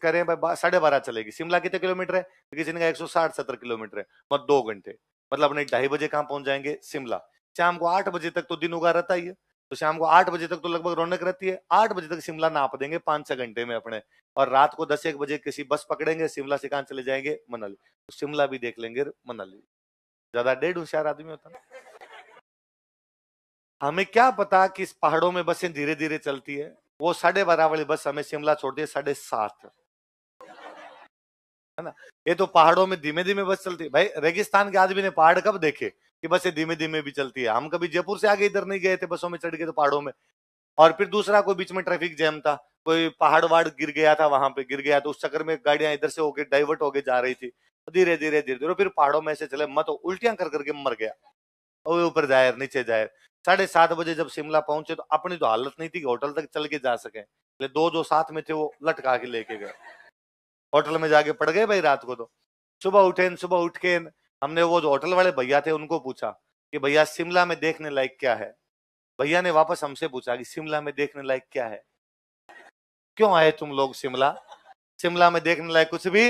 करें 12:30 चलेगी। शिमला कितने किलोमीटर है? तो किसी ने कहा 160-170 किलोमीटर है, मतलब 2 घंटे। मतलब अपने 2:30 बजे कहाँ पहुंच जाएंगे? शिमला। शाम को 8 बजे तक तो दिन उगा रहता ही है, तो शाम को 8 बजे तक तो लगभग रौनक रहती है। 8 बजे तक शिमला नाप देंगे 5-6 घंटे में अपने, और रात को 10-1 बजे किसी बस पकड़ेंगे, शिमला से कहाँ चले जाएंगे? मनाली। तो शिमला भी देख लेंगे, मनाली। ज्यादा डेढ़ होशियार आदमी होता है। हमें क्या पता कि इस पहाड़ों में बसें धीरे धीरे चलती है। वो 12:30 वाली बस हमें शिमला छोड़ती है 7:30, है ना। ये तो पहाड़ों में धीमे धीमे बस चलती है। भाई रेगिस्तान के आदमी ने पहाड़ कब देखे कि बसें धीमे धीमे भी चलती है? हम कभी जयपुर से आगे इधर नहीं गए थे बसों में चढ़ के तो पहाड़ों में। और फिर दूसरा, कोई बीच में ट्रैफिक जैम था, कोई पहाड़ वाड़ गिर गया था, वहां पे गिर गया तो उस चक्कर में गाड़ियां इधर से होके डाइवर्ट होके जा रही थी। धीरे धीरे धीरे धीरे फिर पहाड़ों में से चले, मैं तो उल्टियां कर करके मर गया। और ऊपर जाए नीचे जाए। 7:30 बजे जब शिमला पहुंचे तो अपनी तो हालत नहीं थी कि होटल तक चल के जा सके, दो जो साथ में थे वो लटका के लेके गए। होटल में जाके पड़ गए भाई रात को। तो सुबह उठ के हमने वो जो होटल वाले भैया थे उनको पूछा कि भैया शिमला में देखने लायक क्या है? भैया ने वापस हमसे पूछा कि शिमला में देखने लायक क्या है? क्यों आए तुम लोग शिमला? शिमला में देखने लायक कुछ भी?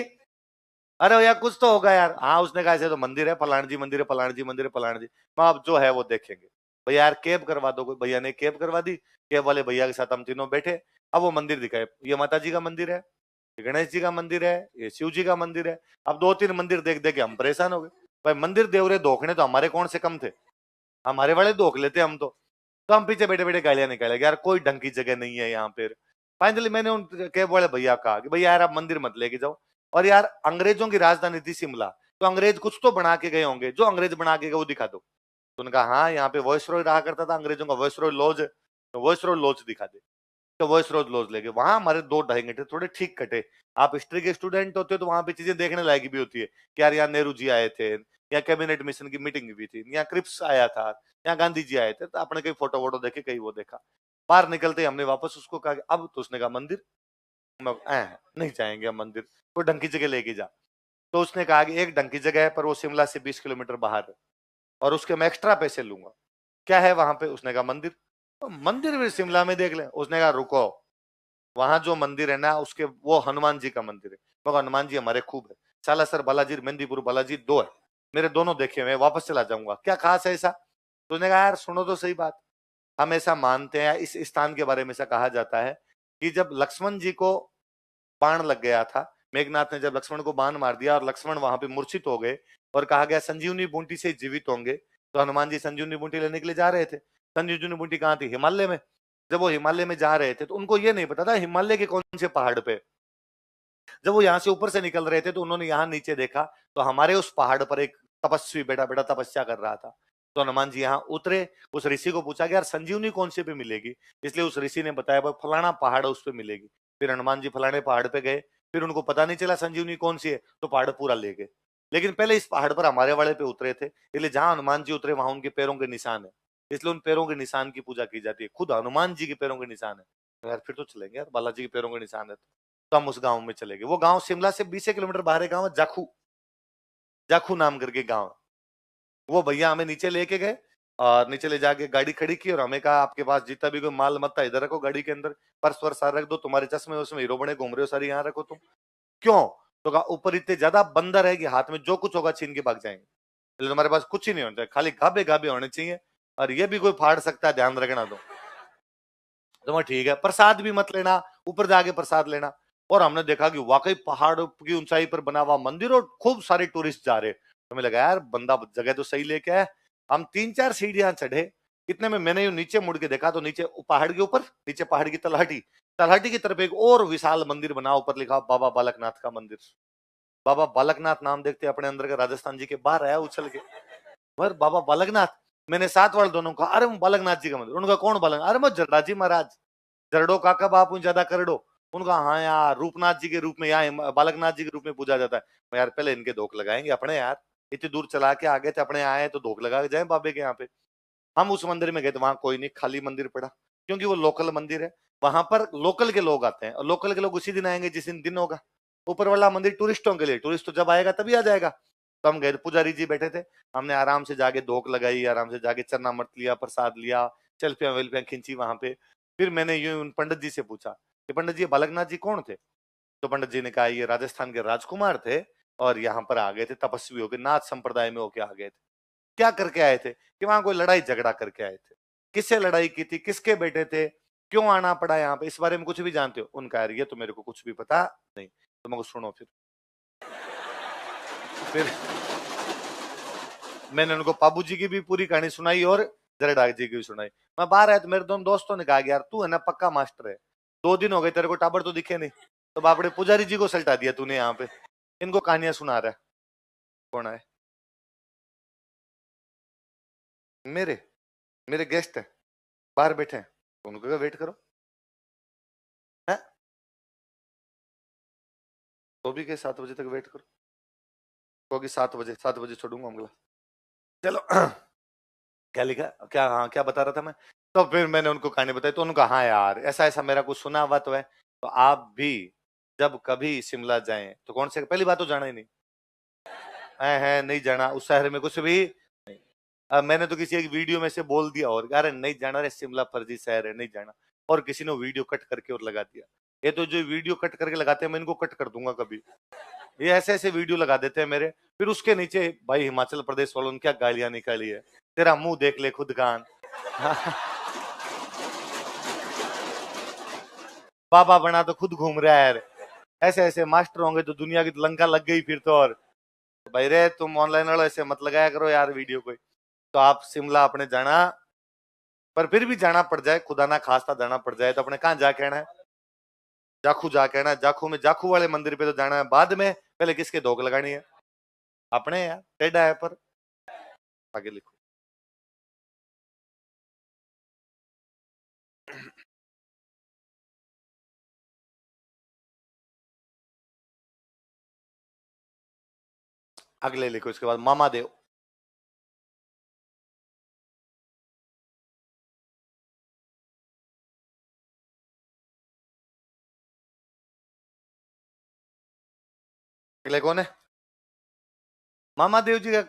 अरे भैया कुछ तो होगा यार। हाँ उसने कहा ऐसे तो मंदिर है, फलाण जी मंदिर है, फलाण जी मंदिर है, फलाण जी। अब जो है वो देखेंगे। भैया यार कैब करवा दो, भैया ने कैब करवा दी। कैब वाले भैया के साथ हम तीनों बैठे। अब वो मंदिर दिखाए, ये माता जी का मंदिर है, ये गणेश जी का मंदिर है, ये शिव जी का मंदिर है। अब 2-3 मंदिर देख देख के हम परेशान हो गए। भाई मंदिर देवरे धोखने तो हमारे कौन से कम थे, हमारे वाले धोख लेते हम तो हम पीछे बैठे बैठे गालियां निकाले यार कोई ढंग की जगह नहीं है यहाँ पे। फाइनली मैंने उन कैब वाले भैया कहा कि भैया यार आप मंदिर मत लेके जाओ। और यार अंग्रेजों की राजधानी थी शिमला, तो अंग्रेज कुछ तो बना के गए होंगे, जो अंग्रेज बना के गए वो दिखा दो। तो उनका हाँ यहाँ पे वॉइसरॉय रहा करता था अंग्रेजों का, वॉइसरॉय लॉज, तो वॉइसरॉय लॉज दिखा दे। तो वॉइसरॉय लॉज लेके वहां हमारे 2-2.5 घंटे थोड़े ठीक कटे। आप हिस्ट्री के स्टूडेंट होते हो तो वहां पे चीजें देखने लायक भी होती है कि यार यहाँ नेहरू जी आए थे, या कैबिनेट मिशन की मीटिंग भी थी, यहाँ क्रिप्स आया था, यहाँ गांधी जी आए थे, तो अपने कई फोटो वोटो देखे, कहीं वो देखा। बाहर निकलते ही हमने वापस उसको कहा कि अब तो उसने कहा मंदिर, नहीं जाएंगे हम मंदिर, कोई ढंग की जगह लेके जा। तो उसने कहा कि एक ढंग की जगह है पर वो शिमला से 20 किलोमीटर बाहर है और उसके मैं एक्स्ट्रा पैसे लूंगा। क्या है वहां पे, उसने कहा मंदिर। तो मंदिर भी शिमला में देख ले। उसने कहा रुको, वहां जो मंदिर है ना उसके, वो हनुमान जी का मंदिर है। मगर हनुमान जी हमारे खूब है, सालासर बालाजी, मेहंदीपुर बालाजी 2 है, मेरे दोनों देखे हुए, वापस चला जाऊंगा, क्या खास है ऐसा। तो उसने कहा यार सुनो तो सही बात, हम ऐसा मानते हैं, इस स्थान के बारे में ऐसा कहा जाता है कि जब लक्ष्मण जी को बाण लग गया था, मेघनाथ ने जब लक्ष्मण को बाण मार दिया और लक्ष्मण वहां पे मूर्छित हो गए और कहा गया संजीवनी बूटी से जीवित होंगे, तो हनुमान जी संजीवनी बूटी लेने के लिए जा रहे थे। संजीवनी बूटी कहाँ थी, हिमालय में। जब वो हिमालय में जा रहे थे तो उनको ये नहीं पता था हिमालय के कौन से पहाड़ पे। जब वो यहाँ से ऊपर से निकल रहे थे तो उन्होंने यहाँ नीचे देखा, तो हमारे उस पहाड़ पर एक तपस्वी बैठा बैठा तपस्या कर रहा था। तो हनुमान जी यहाँ उतरे, उस ऋषि को पूछा कि यार संजीवनी कौन से पे मिलेगी, इसलिए उस ऋषि ने बताया भाई फलाना पहाड़ है उस पे मिलेगी। फिर हनुमान जी फलाने पहाड़ पे गए, फिर उनको पता नहीं चला संजीवनी कौन सी है, तो पहाड़ पूरा ले गए। लेकिन पहले इस पहाड़ पर हमारे वाले पे उतरे थे, इसलिए जहां हनुमान जी उतरे वहां उनके पैरों के निशान है, इसलिए उन पैरों के निशान की पूजा की जाती है। खुद हनुमान जी के पैरों के निशान है। तो यार फिर तो चलेंगे यार, बालाजी के पैरों के निशान है तो हम उस गांव में चले गए। वो गांव शिमला से 20 किलोमीटर बाहर गांव है, जाखू, जाखू नाम करके गांव है। वो भैया हमें नीचे लेके गए और नीचे ले जाके गाड़ी खड़ी की और हमें कहा आपके पास जितना भी कोई माल मत्ता इधर रखो, गाड़ी के अंदर पर्स वर्स सारा रख दो, तुम्हारे चश्मे उसमें हीरो बने घूम रहे हो सारी यहाँ रखो तुम। क्यों, तो कहा ऊपर इतने ज्यादा बंदर है कि हाथ में जो कुछ होगा छीन के भाग जाएंगे, इसलिए तुम्हारे पास कुछ ही नहीं होना चाहिए, खाली गाबे गाबे होने चाहिए, और ये भी कोई फाड़ सकता है, ध्यान रखना। तो मैं ठीक है, प्रसाद भी मत लेना, ऊपर जाके प्रसाद लेना। और हमने देखा कि वाकई पहाड़ की ऊंचाई पर बना हुआ मंदिर और खूब सारे टूरिस्ट जा रहे। तो हमें लगा यार बंदा जगह तो सही लेके आया। हम 3-4 सीढ़ियां चढ़े, इतने में मैंने नीचे मुड़ के देखा तो नीचे पहाड़ के ऊपर, नीचे पहाड़ की तलहटी, तलहटी की तरफ एक और विशाल मंदिर बना, ऊपर लिखा बाबा बालकनाथ का मंदिर। बाबा बालकनाथ नाम देखते अपने अंदर के राजस्थान जी के बाहर आया उछल के, पर बाबा बालकनाथ। मैंने साथ वाले दोनों कहा अरे बालकनाथ जी का मंदिर। उनका कौन बालक, अरे मैं जरदा जी महाराज, जरडो काका बापू ज्यादा करडो। उनका हाँ यार रूपनाथ जी के रूप में, यहाँ बालकनाथ जी के रूप में पूजा जाता है। मैं यार पहले इनके धोख लगाएंगे अपने, यार इतनी दूर चला के आगे थे अपने आए तो धोख लगा के जाए बाबे के यहाँ पे। हम उस मंदिर में गए तो वहां कोई नहीं, खाली मंदिर पड़ा, क्योंकि वो लोकल मंदिर है। वहां पर लोकल के लोग आते हैं और लोकल के लोग उसी दिन आएंगे जिस दिन दिन होगा। ऊपर वाला मंदिर टूरिस्टों के लिए, टूरिस्ट तो जब आएगा तभी आ जाएगा। तो हम गए, पुजारी जी बैठे थे, हमने आराम से जाके धोख लगाई, आराम से जाके चरना मर्त लिया, प्रसाद लिया, सेल्फियां वेल्फियां खींची वहां पे। फिर मैंने यूं उन पंडित जी से पूछा कि पंडित जी बालकनाथ जी कौन थे। तो पंडित जी ने कहा ये राजस्थान के राजकुमार थे और यहाँ पर आ गए थे, तपस्वी होकर नाथ संप्रदाय में होके आ गए थे। क्या करके आए थे कि वहां कोई लड़ाई झगड़ा करके आए थे, किससे लड़ाई की थी, किसके बेटे थे, क्यों आना पड़ा यहाँ पे, इस बारे में कुछ भी जानते हो। उनका यार ये तो मेरे को कुछ भी पता नहीं। तो मैं सुनो, फिर मैंने उनको पाबू जी की भी पूरी कहानी सुनाई और जरडा जी की भी सुनाई। मैं बाहर आया तो मेरे दोनों दोस्तों ने कहा यार तू है ना पक्का मास्टर है, 2 दिन हो गए तेरे को टाबर तो दिखे नहीं, तो बापड़े पुजारी जी को सल्टा दिया तूने यहाँ पे, इनको कहानियां सुना रहा है। कौन है, मेरे मेरे गेस्ट है, बाहर बैठे हैं, तो उनको कहा वेट करो है, तो भी के 7 बजे तक वेट करो, क्योंकि 7 बजे छोड़ूंगा अगला। चलो क्या लिखा, क्या, हाँ क्या बता रहा था मैं। तो फिर मैंने उनको कहानी बताई, तो उनका हाँ यार ऐसा ऐसा मेरा कुछ सुना हुआ तो है। तो आप भी जब कभी शिमला जाएं तो कौन से, पहली बात तो जाना ही नहीं है नहीं जाना उस शहर में कुछ भी नहीं। अब मैंने तो किसी एक वीडियो में से बोल दिया और अरे नहीं जाना रे, शिमला फर्जी शहर है नहीं जाना, और किसी ने वीडियो कट करके और लगा दिया। ये तो जो वीडियो कट करके लगाते हैं मैं इनको कट कर दूंगा कभी, ये ऐसे ऐसे वीडियो लगा देते हैं मेरे। फिर उसके नीचे भाई हिमाचल प्रदेश वालों ने क्या गालियां निकाली है, तेरा मुंह देख ले खुद कान, बाबा बना तो खुद घूम रहा है यार। ऐसे ऐसे मास्टर होंगे तो दुनिया की तो लंका लग गई फिर तो। और भाई रे तुम ऑनलाइन वालों ऐसे मत लगाया करो यार वीडियो कोई। तो आप शिमला अपने जाना, पर फिर भी जाना पड़ जाए, खुदा ना खास्ता जाना पड़ जाए तो अपने कहाँ जा कहना है, जाखू जा कहना है। जाखू में जाखू वाले मंदिर पे तो जाना है बाद में, पहले किसके धोख लगानी है अपने यार, टेढ़ा है पर। आगे लिखो। अगले लिखो इसके बाद मामा देव। अगले कौन है? मामा देव जी का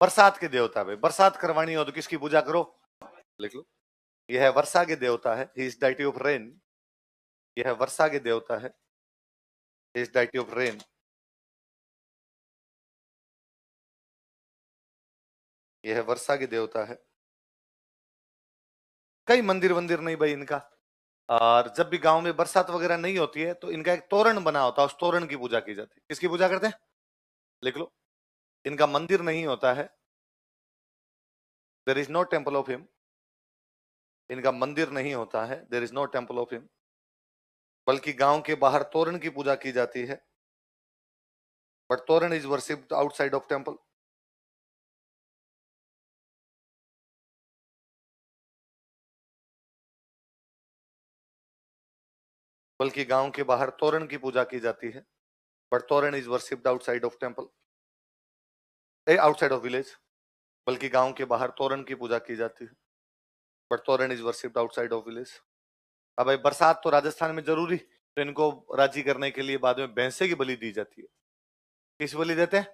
बरसात के देवता। भाई बरसात करवानी हो तो किसकी पूजा करो, लिख लो। यह है वर्षा के देवता है, he is deity of rain. यह है वर्षा के देवता है, he is deity of rain. यह है वर्षा के देवता है। कई मंदिर वंदिर नहीं भाई इनका। और जब भी गांव में बरसात वगैरह नहीं होती है तो इनका एक तोरण बना होता है, उस तोरण की पूजा की जाती है। किसकी पूजा करते हैं, लिख लो। इनका मंदिर नहीं होता है, there is no temple of him. इनका मंदिर नहीं होता है, there is no temple of him, बल्कि गांव के बाहर तोरण की पूजा की जाती है। बट तोरण is worshipped outside of temple. बल्कि गांव के बाहर तोरण की पूजा की जाती है, बट तोरण is worshipped outside of temple, outside of village. बल्कि गांव के बाहर तोरण की पूजा की जाती है, बट तोरण is worshipped outside of village. अब भाई बरसात तो राजस्थान में जरूरी, तो इनको राजी करने के लिए बाद में भैंसे की बलि दी जाती है। किस बलि देते हैं,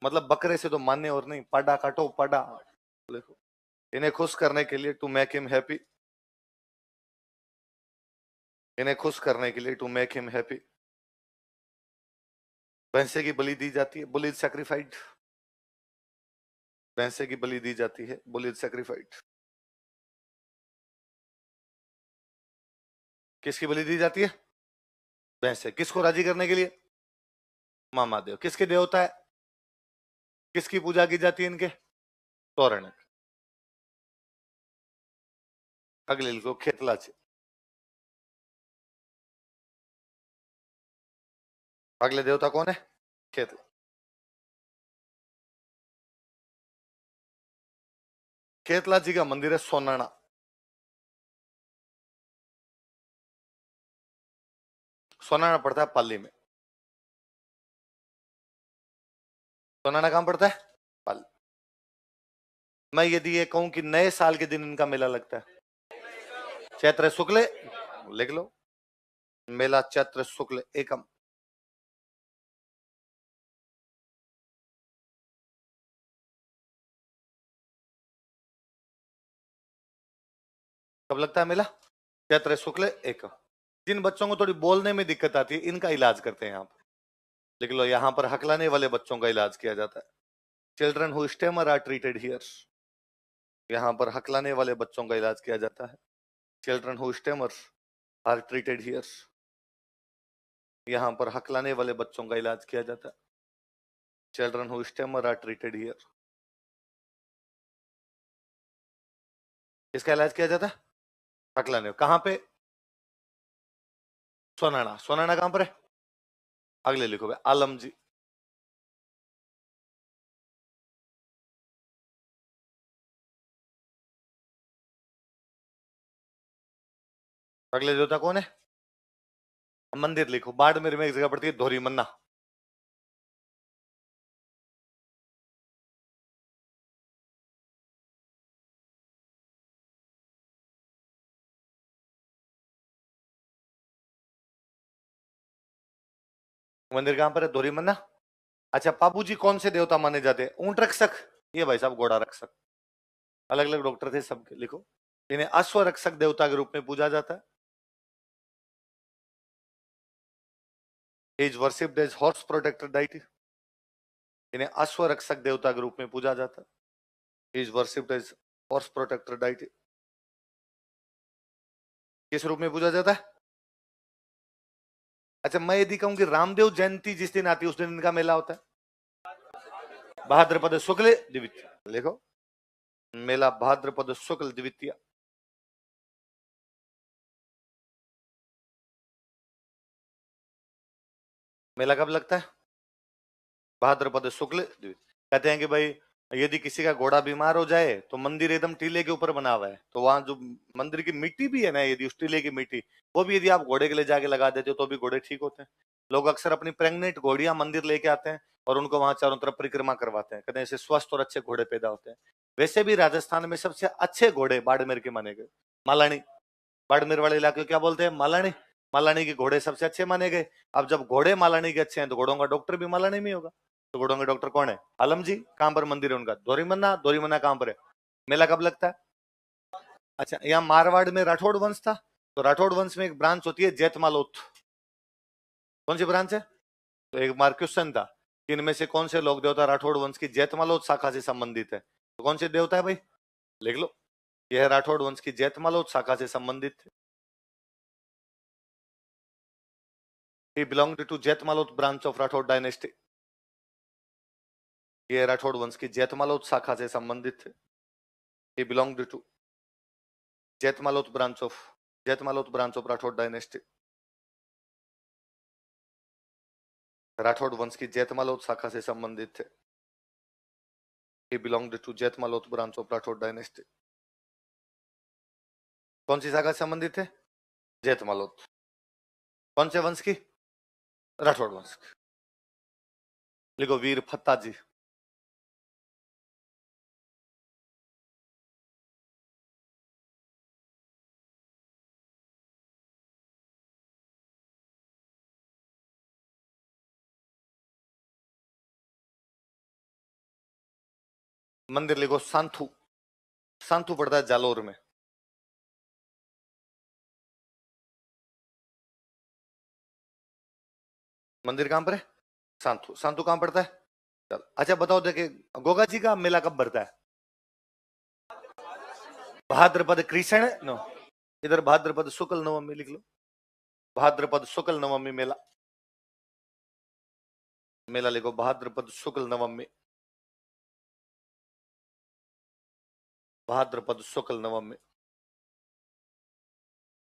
मतलब बकरे से तो मान्य और नहीं, पाडा काटो पाडा। देखो, इन्हें खुश करने के लिए, टू मेक हिम हैप्पी, इन्हें खुश करने के लिए, टू मेक हिम हैप्पी, भैंसे की बलि दी जाती है। बुल इज सेक्रीफाइड, भैंसे की बलि दी जाती है, बुल इज सेक्रीफाइड। किसकी बलि दी जाती है, भैंसे। किसको राजी करने के लिए, मामा देव। किसके देवता है, किसकी पूजा की जाती है इनके, तोरण। अगले लिखो खेतला से। अगले देवता कौन है, खेतला। खेतला जी का मंदिर है सोनाना। सोनाना पड़ता है पाली में। सोनाना कहां पड़ता है, पाली। मैं यदि ये कहूं कि नए साल के दिन इनका मेला लगता है, चैत्र शुक्ल, लिख लो, मेला चैत्र शुक्ल एकम। कब लगता है मेला, चैत्र शुक्ल एकम। जिन बच्चों को थोड़ी बोलने में दिक्कत आती है इनका इलाज करते हैं यहाँ पर, लिख लो। यहाँ पर हकलाने वाले बच्चों का इलाज किया जाता है। Children who stammer are treated here. यहाँ पर हकलाने वाले बच्चों का इलाज किया जाता है। Children who stammer are treated here. यहाँ पर हकलाने वाले बच्चों का इलाज किया जाता है। Children who stammer are treated here. इसका इलाज किया जाता है, हकलाने। कहाँ पे, सोनाना। सोनाना कहाँ पर है, अगले लिखो भाई आलम जी। अगले देवता कौन है, मंदिर लिखो। बाड़मेर में एक जगह पड़ती है धोरी मन्ना। मंदिर कहां पर है, धोरी मन्ना। अच्छा पापू जी कौन से देवता माने जाते हैं, ऊंट रक्षक, ये भाई साहब घोड़ा रक्षक। अलग अलग डॉक्टर थे सबके, लिखो। इन्हें अश्व रक्षक देवता के रूप में पूजा जाता है। Is worshipped as horse protector deity. इन्हें अश्व रक्षक देवता के रूप में पूजा जाता है। Is worshipped as horse protector deity किस रूप में पूजा जाता है? अच्छा, मैं यदि कहूं कि रामदेव जयंती जिस दिन आती है उस दिन इनका मेला होता है भाद्रपद शुक्ल द्वितीया, लिखो मेला भाद्रपद शुक्ल द्वितीया। मेला कब लगता है? भाद्रपद शुक्ल द्वितीया। कहते हैं कि भाई यदि किसी का घोड़ा बीमार हो जाए तो मंदिर एकदम टीले के ऊपर बना हुआ है, तो वहां जो मंदिर की मिट्टी भी है ना, यदि उस टीले की मिट्टी वो भी यदि आप घोड़े के लिए जाके लगा देते हो तो भी घोड़े ठीक होते हैं। लोग अक्सर अपनी प्रेग्नेंट घोड़ियां मंदिर लेके आते हैं और उनको वहां चारों तरफ परिक्रमा करवाते हैं, कहते हैं इससे स्वस्थ और अच्छे घोड़े पैदा होते हैं। वैसे भी राजस्थान में सबसे अच्छे घोड़े बाड़मेर के माने गए। मालानी, बाड़मेर वाले इलाके को क्या बोलते हैं? मालानी। मालानी के घोड़े सबसे अच्छे माने गए। अब जब घोड़े मालानी के अच्छे हैं तो घोड़ों का डॉक्टर भी मालानी में होगा। तो घोड़ों के डॉक्टर कौन है? आलम जी। कहां पर मंदिर है उनका? दोरीमन्ना। दोरीमन्ना कहां पर है? मेला कब लगता है? अच्छा, यहाँ मारवाड़ में राठौड़ वंश था, तो राठौड़ वंश में एक ब्रांच होती है जैतमालोत। कौन सी ब्रांच है? तो एक बार क्वेश्चन था कि इनमें से कौन से लोक देवता राठौड़ वंश की जैतमालोत शाखा से संबंधित है? तो कौन से देवता है भाई? लिख लो, यह राठौड़ वंश की जैतमालोत शाखा से संबंधित थे। He belonged to जैतमालोत branch of Rathore dynasty. ये राठौड़ वंश की जैतमालोत शाखा से संबंधित थे। He belonged to Jaitmalot branch of Rathore dynasty. Rathore वंश की जैतमालोत शाखा से संबंधित थे। He belonged to Jaitmalot branch of Rathore dynasty. कौन सी शाखा से संबंधित थे? जैतमालोत। कौन से वंश की? राठौड़ वंश की। लिखो वीर फत्ता जी। मंदिर लिखो सांथू। सांथू पड़ता है जालोर में। मंदिर कहां पर है? सांथू। सांथू कहां पड़ता है? चल अच्छा बताओ, देखे गोगा जी का मेला कब भरता है? भाद्रपद कृष्ण नो, इधर भाद्रपद शुक्ल नवमी लिख लो। भाद्रपद शुक्ल नवमी मेला। मेला लिखो भाद्रपद शुक्ल नवमी। भाद्रपद शुक्ल नवमी।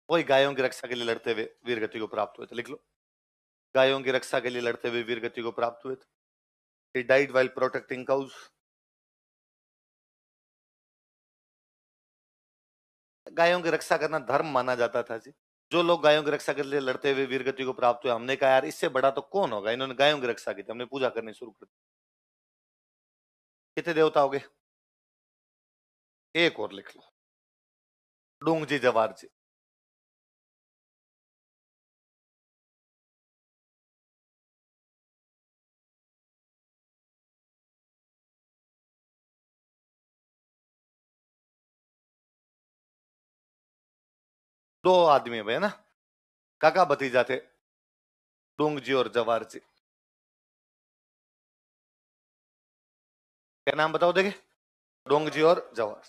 वही गायों की रक्षा के लिए लड़ते हुए वीर गति को प्राप्त हुए थे, लिख लो। गायों की रक्षा के लिए लड़ते हुए वीर गति को प्राप्त हुए थे। He died while protecting cows। गायों की रक्षा करना धर्म माना जाता था जी। जो लोग गायों की रक्षा के लिए लड़ते हुए वीर गति को प्राप्त हुए, हमने कहा यार इससे बड़ा तो कौन होगा, इन्होंने गायों की रक्षा की थी, हमने पूजा करनी शुरू कर दी। कितने देवता हो गए? एक और लिख लो, डूंग जी जवार जी। दो आदमी है ना, काका भतीजा थे, डूंग जी और जवार जी। क्या नाम बताओ देखे? डोंग जी और जवार।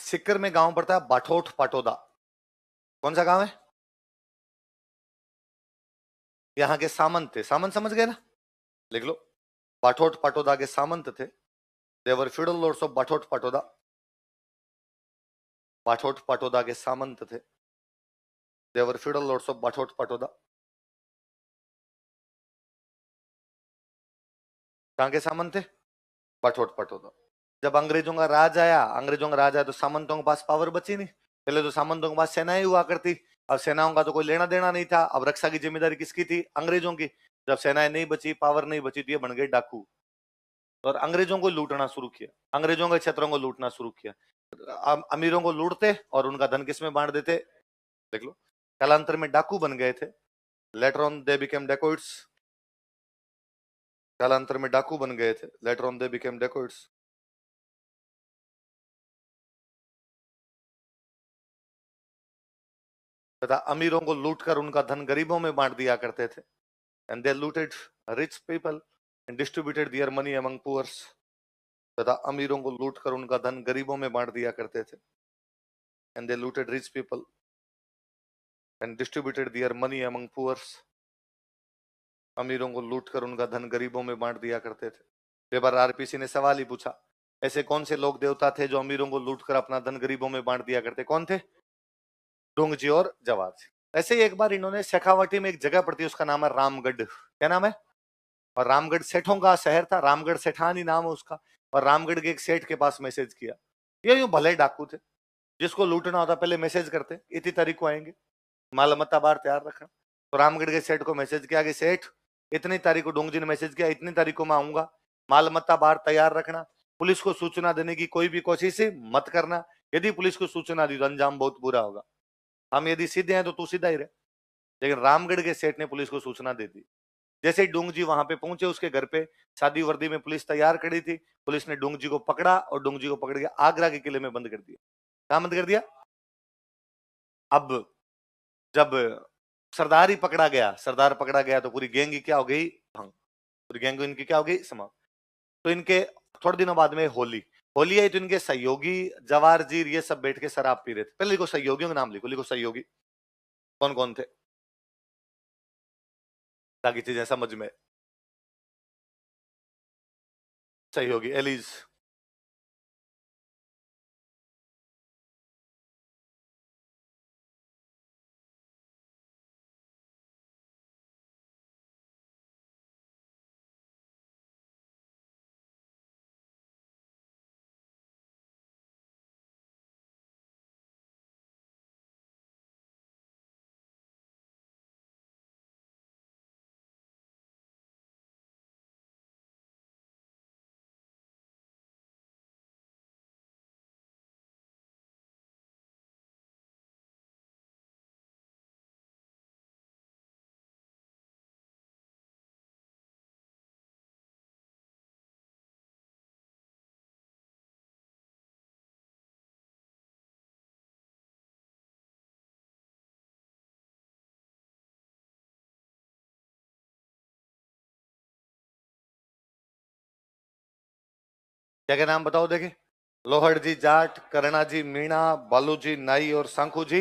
सिक्कर में गांव पड़ता है बाठोट पाटोदा। कौन सा गांव है? यहाँ के सामंत थे, सामंत समझ गए ना, लिख लो। बाठोट पाटोदा के सामंत थे। They feudal lords of Bathot Patoda. Bathot Patoda के सामंत थे। They feudal lords of Bathot Patoda. कहां के सामंत थे? बाठोट पाटोदा। जब अंग्रेजों का राज आया, अंग्रेजों का राज आया तो सामंतों के पास पावर बची नहीं। पहले तो सामंतों के पास सेनाएं हुआ करती, अब सेनाओं का तो कोई लेना देना नहीं था। अब रक्षा की जिम्मेदारी किसकी थी? अंग्रेजों की। जब सेनाएं नहीं बची, पावर नहीं बची, तो ये बन गए डाकू और अंग्रेजों को लूटना शुरू किया। अंग्रेजों के क्षेत्रों को लूटना शुरू किया। अमीरों को लूटते और उनका धन किसमें बांट देते? देख लो, कालांतर में डाकू बन गए थे। Later on they became dacoits. कालांतर में डाकू बन गए थे, later on they became dacoits. तथा अमीरों को लूटकर उनका धन गरीबों में बांट दिया करते थे। And they looted rich people and distributed their money among poors. तथा अमीरों को लूट कर उनका धन गरीबों में बांट दिया करते थे। And they looted rich people and distributed their money among poors. अमीरों को लूट कर उनका धन गरीबों में बांट दिया करते थे। एक बार आरपीसी ने सवाल ही पूछा, ऐसे कौन से लोग देवता थे जो अमीरों को लूट कर अपना धन गरीबों में बांट दिया करते? कौन थे? डोंगजी और जवार जी। ऐसे ही एक बार इन्होंने शेखावटी में एक जगह पड़ती है, उसका नाम है रामगढ़। क्या नाम है? और रामगढ़ सेठों का शहर था, रामगढ़ सेठान ही नाम है उसका। और रामगढ़ के एक सेठ के पास मैसेज किया। ये यूं भले डाकू थे, जिसको लूटना होता पहले मैसेज करते, इतनी तारीख को आएंगे, माल मत्ता बार तैयार रखना। तो रामगढ़ के सेठ को मैसेज किया कि सेठ, इतनी तारीख को डोंगजी ने मैसेज किया, इतनी तारीख को मैं आऊंगा, माल मत्ता बार तैयार रखना, पुलिस को सूचना देने की कोई भी कोशिश मत करना, यदि पुलिस को सूचना दी तो अंजाम बहुत बुरा होगा। हम यदि सीधे हैं तो तू सीधा ही रहे। लेकिन रामगढ़ के सेठ ने पुलिस को सूचना दे दी। जैसे ही डोंगजी वहां पे पहुंचे, उसके घर पे सादी वर्दी में पुलिस तैयार खड़ी थी। पुलिस ने डोंगजी को पकड़ा और डोंगजी को पकड़ के आगरा के किले में बंद कर दिया। कहां बंद कर दिया? अब जब सरदार ही पकड़ा गया, सरदार पकड़ा गया तो पूरी गैंग की क्या हो गई? भंग। पूरी गैंग इनकी क्या हो गई? समाप्त। तो इनके थोड़े दिनों बाद में होली, होली आई तो इनके सहयोगी जवार जी ये सब बैठ के शराब पी रहे थे। पहले लिखो सहयोगियों के नाम, लिखो, लिखो सहयोगी कौन कौन थे, ताकि चीजें समझ में। सहयोगी एलिज, क्या क्या नाम बताओ देखे? लोहड़ जी जाट, करणा जी मीणा, बालू जी नाई और सांखू जी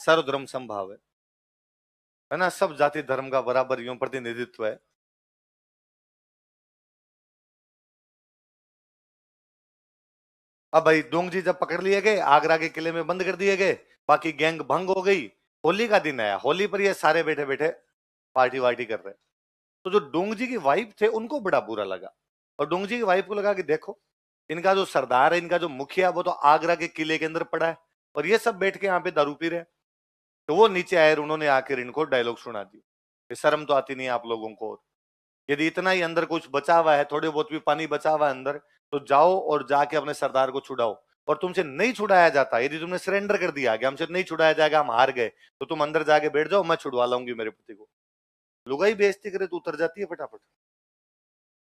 सर्वधर्म संभाव है ना। सब जाति धर्म का बराबर यूं प्रतिनिधित्व है। अब भाई डोंगजी जब पकड़ लिए गए, आगरा के किले में बंद कर दिए गए, बाकी गैंग भंग हो गई। होली का दिन आया, होली पर ये सारे बैठे बैठे पार्टी वार्टी कर रहे। तो जो डोंगजी की वाइफ थे उनको बड़ा बुरा लगा, और डोंगजी की वाइफ को लगा कि देखो, इनका जो सरदार है, इनका जो मुखिया, वो तो आगरा के किले के अंदर पड़ा है और ये सब बैठ के यहाँ पे दारू पी रहे हैं। तो वो नीचे आए और उन्होंने आकर इनको डायलॉग सुना दी। शर्म तो आती नहीं है आप लोगों को? यदि इतना ही अंदर कुछ बचा हुआ है, थोड़े बहुत भी पानी बचा हुआ है अंदर, तो जाओ और जाके अपने सरदार को छुड़ाओ। और तुमसे नहीं छुड़ाया जाता, यदि तुमने सरेंडर कर दिया कि हमसे नहीं छुड़ाया जाएगा, हम हार गए, तो तुम अंदर जाके बैठ जाओ, मैं छुड़वा लाऊंगी मेरे पति को। लुगाई बेइज्जती करे तो उतर जाती है फटाफट।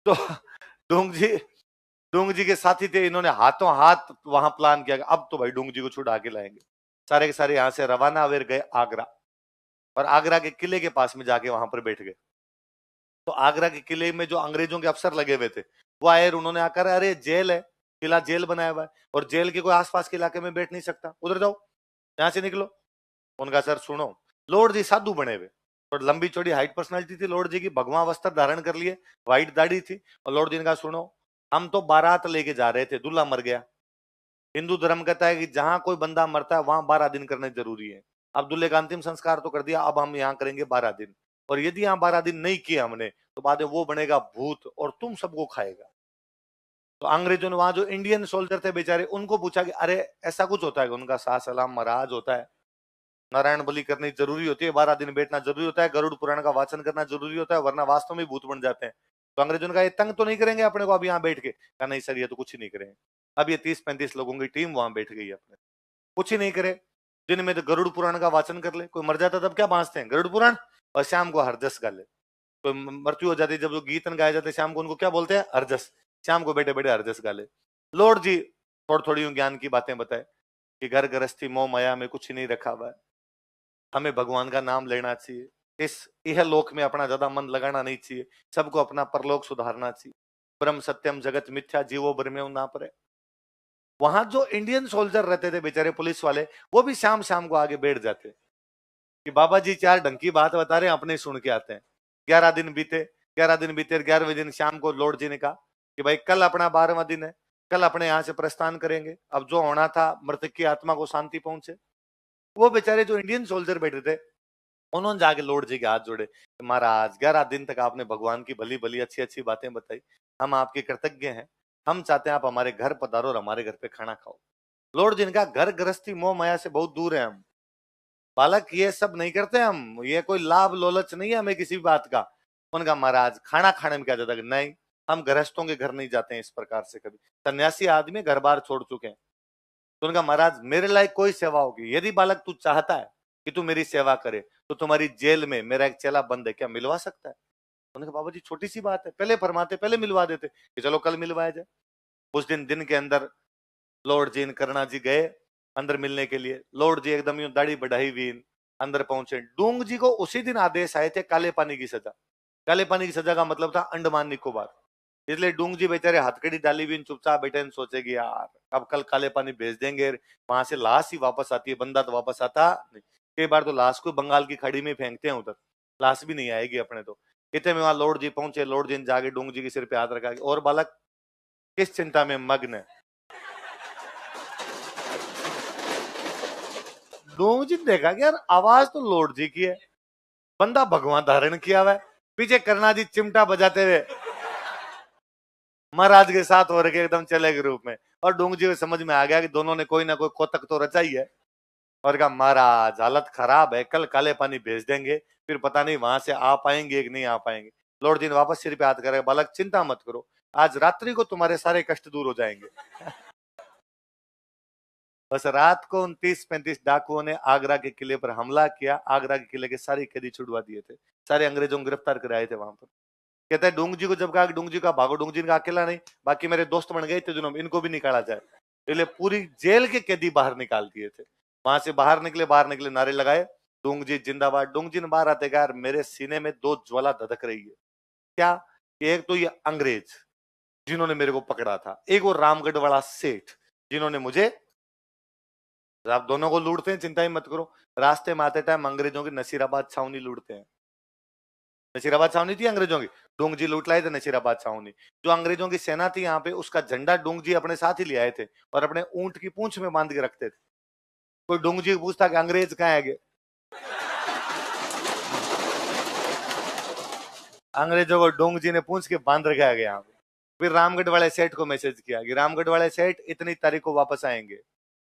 तो डोंगजी डोंगजी के साथी थे, इन्होंने हाथों हाथ वहां प्लान किया कि अब तो भाई डोंगजी को छुड़ा के लाएंगे। सारे के सारे यहां से रवाना हुए, गए आगरा, और आगरा के किले के पास में जाके वहां पर बैठ गए। तो आगरा के किले में जो अंग्रेजों के अफसर लगे हुए थे, वो आए और उन्होंने आकर, अरे जेल है, किला जेल बनाया हुआ है, और जेल के कोई आसपास के इलाके में बैठ नहीं सकता, उधर जाओ, यहां से निकलो। उनका सर सुनो, लॉर्ड जी साधु बने हुए और लंबी चौड़ी हाइट पर्सनालिटी थी लॉर्ड जी की, भगवा वस्त्र धारण कर लिए, व्हाइट दाढ़ी थी। और लॉर्ड जी ने कहा, सुनो, हम तो बारात लेके जा रहे थे, दूल्हा मर गया। हिंदू धर्म कहता है कि जहां कोई बंदा मरता है वहां 12 दिन करने जरूरी है। अब दूल्हे का अंतिम संस्कार तो कर दिया, अब हम यहाँ करेंगे 12 दिन। और यदि यहाँ 12 दिन नहीं किए हमने, तो बाद में वो बनेगा भूत और तुम सबको खाएगा। तो अंग्रेजों ने वहां जो इंडियन सोल्जर थे बेचारे, उनको पूछा कि अरे ऐसा कुछ होता है? उनका सा सलाम महाराज होता है, नारायण बलि करनी जरूरी होती है, 12 दिन बैठना जरूरी होता है, गरुड़ पुराण का वाचन करना जरूरी होता है, वरना वास्तव में भूत बन जाते हैं। तो अंग्रेजों ने कहा, ये तंग तो नहीं करेंगे अपने को अब यहाँ बैठ के? कहा, नहीं सर, ये तो कुछ ही नहीं करेंगे। अब ये 30-35 लोगों की टीम वहां बैठ गई अपने, कुछ ही नहीं करे। दिन में तो गरुड़ पुराण का वाचन कर ले, कोई मर जाता तब क्या बांसते हैं? गरुड़ पुराण। और शाम को हरजस गा ले। कोई मृत्यु हो जाती, जब जो गीतन गाए जाते शाम को, उनको क्या बोलते हैं? हरजस। शाम को बैठे बैठे हरजस गा ले। लॉर्ड जी थोड़ी थोड़ी ज्ञान की बातें बताए कि घर गृहस्थी मोह माया में कुछ नहीं रखा हुआ है, हमें भगवान का नाम लेना चाहिए, इस यह लोक में अपना ज्यादा मन लगाना नहीं चाहिए, सबको अपना परलोक सुधारना चाहिए। ब्रह्म सत्यम जगत मिथ्या जीवो ब्रह्म्यो ना परे। वहां जो इंडियन सोल्जर रहते थे बेचारे पुलिस वाले, वो भी शाम शाम को आगे बैठ जाते कि बाबा जी चार ढंग की बात बता रहे हैं, अपने सुन के आते हैं। 11 दिन बीते, 11 दिन बीते, 11वें दिन शाम को लॉर्ड जी ने कहा कि भाई कल अपना 12वां दिन है, कल अपने यहाँ से प्रस्थान करेंगे। अब जो होना था, मृतक की आत्मा को शांति पहुंचे। वो बेचारे जो इंडियन सोल्जर बैठे थे, उन्होंने जाके लॉर्ड जी के हाथ जोड़े, महाराज 11 दिन तक आपने भगवान की भली भली अच्छी अच्छी बातें बताई, हम आपके कृतज्ञ हैं, हम चाहते हैं आप हमारे घर पधारो और हमारे घर पे खाना खाओ। लॉर्ड जी ने कहा घर गृहस्थी मोह माया से बहुत दूर है हम, बालक ये सब नहीं करते हम, ये कोई लाभ लोलच नहीं है हमें किसी भी बात का। उनका महाराज खाना खाने में क्या जाता है, नहीं हम गृहस्थों के घर नहीं जाते हैं इस प्रकार से कभी, सन्यासी आदमी घर बार छोड़ चुके हैं। तो उनका महाराज मेरे लायक कोई सेवा होगी, यदि बालक तू चाहता है कि तू मेरी सेवा करे तो तुम्हारी जेल में मेरा एक चेला बंद है, क्या मिलवा सकता है? उन्होंने कहा बाबा जी छोटी सी बात है, पहले फरमाते पहले मिलवा देते कि चलो कल मिलवाया जाए। उस दिन दिन के अंदर लॉर्ड जी करुणा जी गए अंदर मिलने के लिए। लॉर्ड जी एकदम यूं दाढ़ी बढ़ाई हुई अंदर पहुंचे। डूंग जी को उसी दिन आदेश आए थे काले पानी की सजा। काले पानी की सजा का मतलब था अंडमान निकोबार। इसलिए डूंग जी बेचारे हथकड़ी डाली हुई चुपचाप बैठे, सोचेगी यार अब कल काले पानी भेज देंगे, वहां से लाश ही वापस आती है, बंदा तो वापस आता नहीं। कई बार तो लाश को बंगाल की खाड़ी में फेंकते हैं, उधर लाश भी नहीं आएगी अपने तो। इतने में वहां लॉर्ड जी पहुंचे। लॉर्ड जी ने जाके डूंग जी के सिर पे हाथ रखा, और बालक किस चिंता में मग्न है? डूंग जी ने देखा कि यार आवाज तो लॉर्ड जी की है, बंदा भगवान धारण किया हुआ है, पीछे करना जी चिमटा बजाते हुए महाराज के साथ हो रखे एकदम चले के रूप में। और डूंग जी को समझ में आ गया कि दोनों ने कोई ना कोई कोतक तो रचा ही है। और कहा महाराज हालत खराब है, कल काले पानी भेज देंगे, फिर पता नहीं वहां से आ पाएंगे कि नहीं आ पाएंगे। लॉर्ड जी ने वापस सिर पे हाथ करे, बालक चिंता मत करो, आज रात्रि को तुम्हारे सारे कष्ट दूर हो जाएंगे। बस रात को 29-35 डाकुओं ने आगरा के किले पर हमला किया। आगरा के किले के सारे कैदी छुड़वा दिए थे, सारे अंग्रेजों को गिरफ्तार कराए थे वहां पर। कहता है डूंग जी को जब कहा, डूंग जी का भागो, डूंग जी का अकेला नहीं, बाकी मेरे दोस्त बन गए थे जिन्होंने, इनको भी निकाला जाए। इसलिए पूरी जेल के कैदी बाहर निकाल दिए थे। वहां से बाहर निकले नारे लगाए, डूंग जी जिंदाबाद। डूंग जी ने बाहर आते कहा यार मेरे सीने में दो ज्वाला धधक रही है। क्या? एक तो ये अंग्रेज जिन्होंने मेरे को पकड़ा था, एक वो रामगढ़ वाला सेठ जिन्होंने मुझे, आप दोनों को लूटते हैं, चिंता ही मत करो। रास्ते में आते टाइम अंग्रेजों की नसीराबाद छावनी लूटते हैं। नसीराबाद छावनी थी अंग्रेजों की, डूंग जी लूट लाए थे नसीराबाद छावनी। जो अंग्रेजों की सेना थी यहाँ पे, उसका झंडा डूंग जी अपने साथ ही ले आए थे और अपने ऊंट की पूंछ में बांध के रखते थे। कोई डूंग जी पूछता कि अंग्रेज कहाँ है? अंग्रेजों को डूंग जी ने पूछ के बांध रखा गया। फिर रामगढ़ वाले सेठ को मैसेज किया कि रामगढ़ वाले सेठ इतनी तारीख को वापस आएंगे,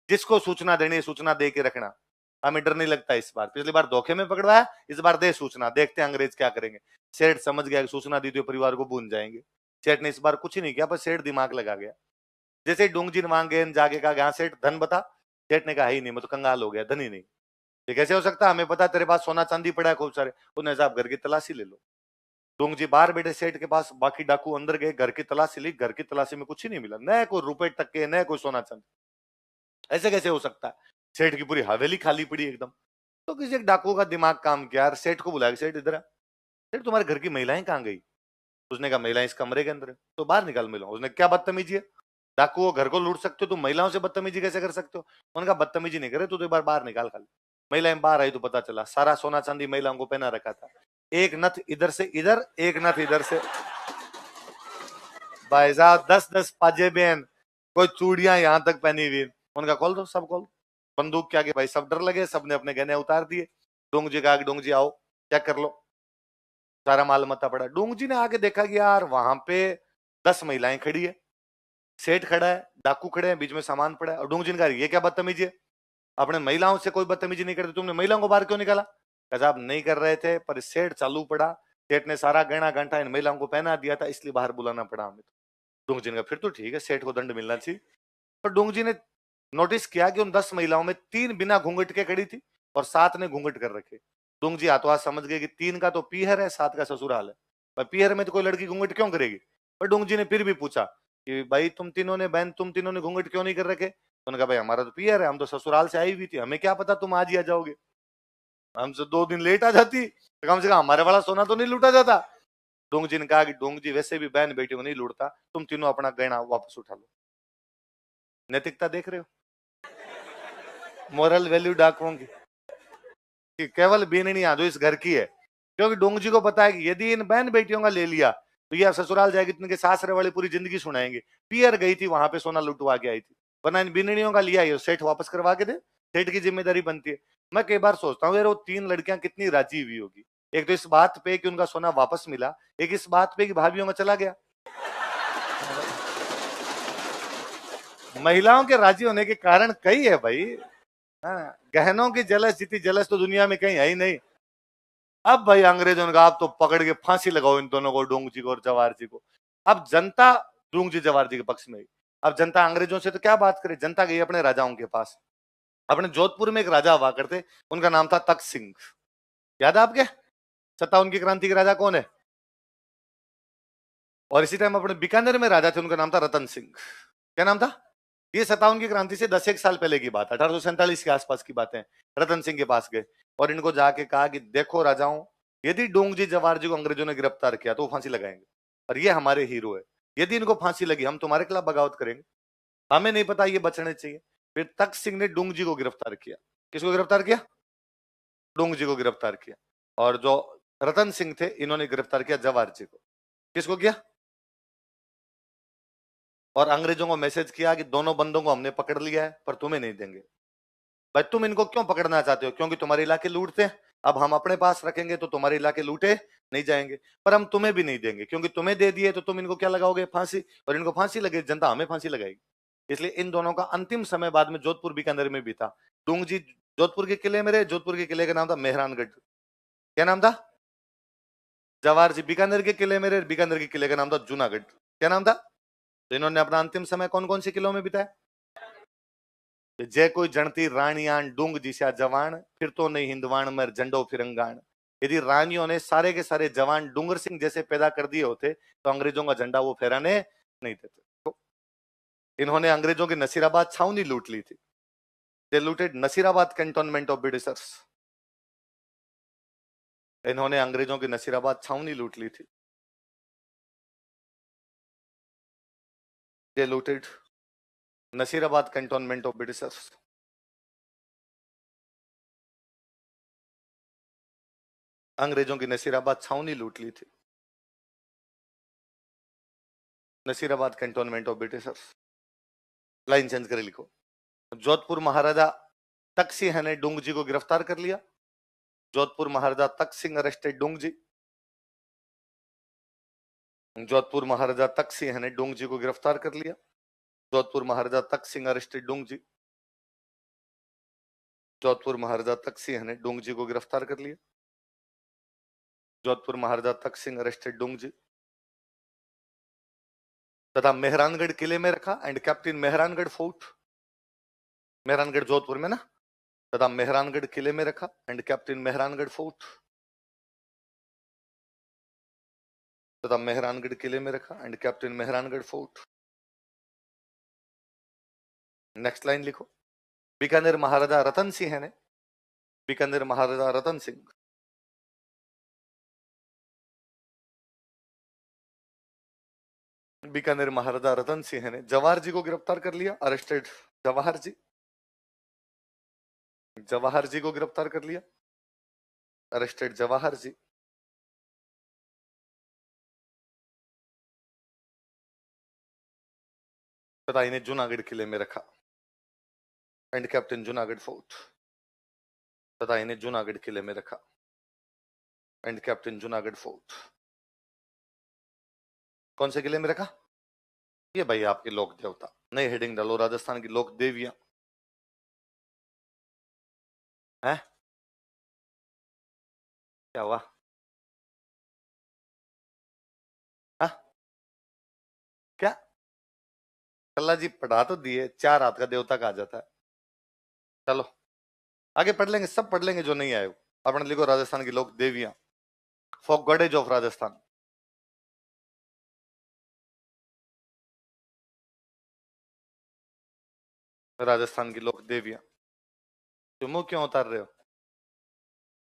जिसको सूचना देनी है सूचना दे के रखना, हमें डर नहीं लगता इस बार, पिछली बार धोखे में पकड़वाया, इस बार दे सूचना, देखते हैं अंग्रेज क्या करेंगे। सेठ समझ गया कि सूचना दी तो परिवार को भून जाएंगे। सेठ ने इस बार कुछ नहीं किया, पर सेठ दिमाग लगा गया। जैसे डूंग जी ने मांगे जाके कहा हाँ सेठ धन बता। सेठ ने कहा ही नहीं, मैं तो कंगाल हो गया, धन ही नहीं। ये कैसे हो सकता है, हमें पता तेरे पास सोना चांदी पड़ा है खूब सारे। उन्हें साहब घर की तलाशी ले लो। डूंग जी बाहर बैठे सेठ के पास, बाकी डाकू अंदर गए, घर की तलाशी ली, घर की तलाशी में कुछ ही नहीं मिला, न कोई रुपए टक्के, न कोई सोना चांदी। ऐसे कैसे हो सकता है? सेठ की पूरी हवेली खाली पड़ी एकदम। तो किसी एक डाकू का दिमाग काम किया, यार सेठ को बुलाया, सेठ इधर आ, सेठ तुम्हारे घर की महिलाएं कहाँ गई? उसने कहा महिलाएं इस कमरे के अंदर है। तो बाहर निकाल महिलाओं। उसने क्या बदतमीजी है, डाकू घर को लूट सकते हो, तुम महिलाओं से बदतमीजी कैसे कर सकते हो? उनका बदतमीजी नहीं करे, तू तो एक बार बाहर निकाल खाली। महिलाएं बाहर आई तो पता चला सारा सोना चांदी महिलाओं को पहना रखा था, एक नथ इधर से इधर, एक नथ इधर से। भाई साहब 10-10 पाजेबेन, कोई चूड़ियां यहां तक पहनी हुई। उनका खोल दो, सब खोल। बंदूक के आगे भाई सब डर लगे, सबने अपने गहने उतार दिए। डूंग जी का, डूंग जी आओ चेक कर लो, सारा माल मता पड़ा। डूंग जी ने आके देखा कि यार वहां पे 10 महिलाएं खड़ी है, सेठ खड़ा है, डाकू खड़े हैं, बीच में सामान पड़ा है। और डूंग जी ने कहा ये क्या बदतमीजी है, अपने महिलाओं से कोई बदतमीजी नहीं करते, तुमने महिलाओं को बाहर क्यों निकाला? साहब नहीं कर रहे थे, पर सेठ चालू पड़ा, सेठ ने सारा गहना घंटा इन महिलाओं को पहना दिया था, इसलिए बाहर बुलाना पड़ा हमें। डूंग जी ने कहा फिर तो ठीक है, सेठ को दंड मिलना चाहिए। पर डूंग जी ने नोटिस किया कि उन 10 महिलाओं में 3 बिना घूंघट के खड़ी थी और 7 ने घूंघट कर रखे। डूंग जी हाथों हाथ समझ गए कि 3 का तो पीहर है, 7 का ससुराल है, पर पीहर में तो कोई लड़की घूंघट क्यों करेगी? पर डूंग जी ने फिर भी पूछा कि भाई तुम तीनों ने, बहन तुम तीनों ने घूंघट क्यों नहीं कर रखे? उन्होंने कहा भाई हमारा तो पीहर है, हम तो ससुराल से आई हुई थी, हमें क्या पता तुम आज ही आ जाओगे, हमसे 2 दिन लेट आ जाती तो कम से कम हमारे वाला सोना तो नहीं लूटा जाता। डोंग जी ने कहा कि डोंग जी वैसे भी बहन बेटियों को नहीं लूटता, तुम तीनों अपना गहना वापस उठा लो। नैतिकता देख रहे हो, मोरल वैल्यू डाकुओं की, कि केवल बीननिया जो इस घर की है, क्योंकि डोंग जी को पता है कि यदि इन बहन बेटियों का ले लिया तो ये ससुराल जाएगी तो इनके सासरे वाले पूरी जिंदगी सुनाएंगे। पियर गई थी वहां पे सोना लुटवा के आई थी, वरना इन बीननियों का लिया ये सेठ वापस करवा के दे, सेठ की जिम्मेदारी बनती है। मैं कई बार सोचता हूँ यार वो 3 लड़कियां कितनी राजी हुई होगी, एक तो इस बात पे कि उनका सोना वापस मिला, एक इस बात पे कि भाभीियों का चला गया। महिलाओं के राजी होने के कारण कई है भाई। हाँ, गहनों की जलस, जितनी जलस तो दुनिया में कहीं है ही नहीं। अब भाई अंग्रेजों ने कहा आप तो पकड़ के फांसी लगाओ इन दोनों को, डोंग जी को और जवाहर जी को। अब जनता डोंग जी जवाहर जी के पक्ष में आई। अब जनता अंग्रेजों से तो क्या बात करे, जनता गई अपने राजाओं के पास। अपने जोधपुर में एक राजा हुआ करते, उनका नाम था तख्त सिंह। याद है आपके? 57 की क्रांति के राजा कौन है? और इसी टाइम अपने बीकानेर में राजा थे, उनका नाम था रतन सिंह। क्या नाम था? ये 57 की क्रांति से 10 एक साल पहले की बात है, 1847 के आसपास की बात है। रतन सिंह के पास गए और इनको जाके कहा कि देखो राजाओं, यदि डोंग जी जवाहर जी को अंग्रेजों ने गिरफ्तार किया तो वो फांसी लगाएंगे, और ये हमारे हीरो है। यदि इनको फांसी लगी हम तुम्हारे खिलाफ बगावत करेंगे, हमें नहीं पता ये बचने चाहिए। फिर तख्त सिंह ने डोंग जी को गिरफ्तार किया। किसको गिरफ्तार किया? डोंग जी को गिरफ्तार किया। और जो रतन सिंह थे इन्होंने गिरफ्तार किया जवाहर जी को। किसको किया? और अंग्रेजों को मैसेज किया कि दोनों बंदों को हमने पकड़ लिया है पर तुम्हें नहीं देंगे। भाई तुम इनको क्यों पकड़ना चाहते हो? क्योंकि तुम्हारे इलाके लूटते हैं, अब हम अपने पास रखेंगे तो तुम्हारे इलाके लूटे नहीं जाएंगे, पर हम तुम्हें भी नहीं देंगे, क्योंकि तुम्हें दे दिए तो तुम इनको क्या लगाओगे? फांसी। और इनको फांसी लगे, जनता हमें फांसी लगाएगी। इसलिए इन दोनों का अंतिम समय बाद में जोधपुर बीकानेर में भी था। डूंग जी जोधपुर के किले में रहे, जोधपुर के किले का नाम था मेहरानगढ़। क्या नाम था? जवाहर जी बीकानेर के किले में रहे, बीकानेर के किले का नाम था जूनागढ़। क्या नाम था? तो इन्होंने अपना अंतिम समय कौन कौन से किलों में बिताया? जय कोई जनती रानियान डूंग जिसा जवान, फिर तो नहीं हिंदवान मर झंडो फिरंगान। यदि रानियों ने सारे के सारे जवान डूंगर सिंह जैसे पैदा कर दिए होते तो अंग्रेजों का झंडा वो फहराने नहीं देते। तो इन्होंने अंग्रेजों की नसीराबाद छावनी लूट ली थी। They looted Nasirabad cantonment of Britishers. इन्होंने अंग्रेजों की नसीराबाद छावनी लूट ली थी। They looted Nasirabad cantonment of Britishers. अंग्रेजों की नसीराबाद छावनी लूट ली थी। Nasirabad cantonment of Britishers. Line change कर लिखो। जोधपुर महाराजा तख्त सिंह ने डूंग जी को गिरफ्तार कर लिया। जोधपुर महाराजा तख्त सिंह अरेस्टेड डूंग जी। जोधपुर महाराजा तख्त सिंह ने डूंग जी को गिरफ्तार कर लिया। जोधपुर महाराजा तख्त सिंह अरेस्टेड डूंग जी। जोधपुर महाराजा तख्त सिंह ने डूंग जी को गिरफ्तार कर लिया। जोधपुर महाराजा तख्त सिंह अरेस्टेड डूंग जी तथा मेहरानगढ़ किले में रखा and captain Mehrangarh fort. Mehrangarh Jodhpur में ना, तथा मेहरानगढ़ किले में रखा एंड कैप्टन मेहरानगढ़ फोर्ट। तथा मेहरानगढ़ किले में रखा and captain Mehrangarh fort. Next line लिखो। बीकानेर महाराजा रतन सिंह ने, बीकानेर महाराजा रतन सिंह बीकानेर महाराजा रतन सिंह ने जवाहर जी को गिरफ्तार कर लिया। अरेस्टेड जवाहर जी। जवाहर जी को गिरफ्तार कर लिया। अरेस्टेड जवाहर जी। तथा इन्हें जूनागढ़ किले में रखा एंड कैप्टन जूनागढ़ फोर्ट। तथा इन्हें जूनागढ़ किले में रखा एंड कैप्टन जूनागढ़ फोर्ट। कौन से किले में रखा? ये भाई आपके लोक देवता। नई हेडिंग डालो, राजस्थान की लोक देवियां है। क्या हुआ? हा? क्या? कल्ला जी पढ़ा तो दिए, 4 हाथ का देवता कहा जाता है। चलो आगे पढ़ लेंगे, सब पढ़ लेंगे जो नहीं आए। अपने लिखो राजस्थान की लोक देवियां, फोक गॉडेज ऑफ राजस्थान। राजस्थान की लोक देवियां। तुम मुंह क्यों उतार रहे हो?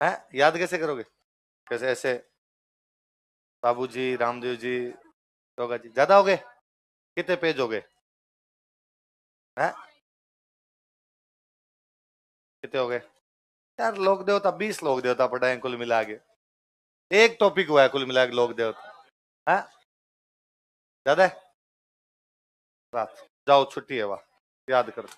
है याद कैसे करोगे? कैसे? ऐसे बाबू जी, रामदेव जी, योगा जी, ज्यादा हो गए? कितने पेज हो गए हैं? कितने हो गए यार? लोक देवता 20 लोक देवता पढ़ाए कुल मिला के, एक टॉपिक हुआ है कुल मिला के लोक देवता है, ज्यादा है? रात जाओ, छुट्टी है, वाह, याद करो।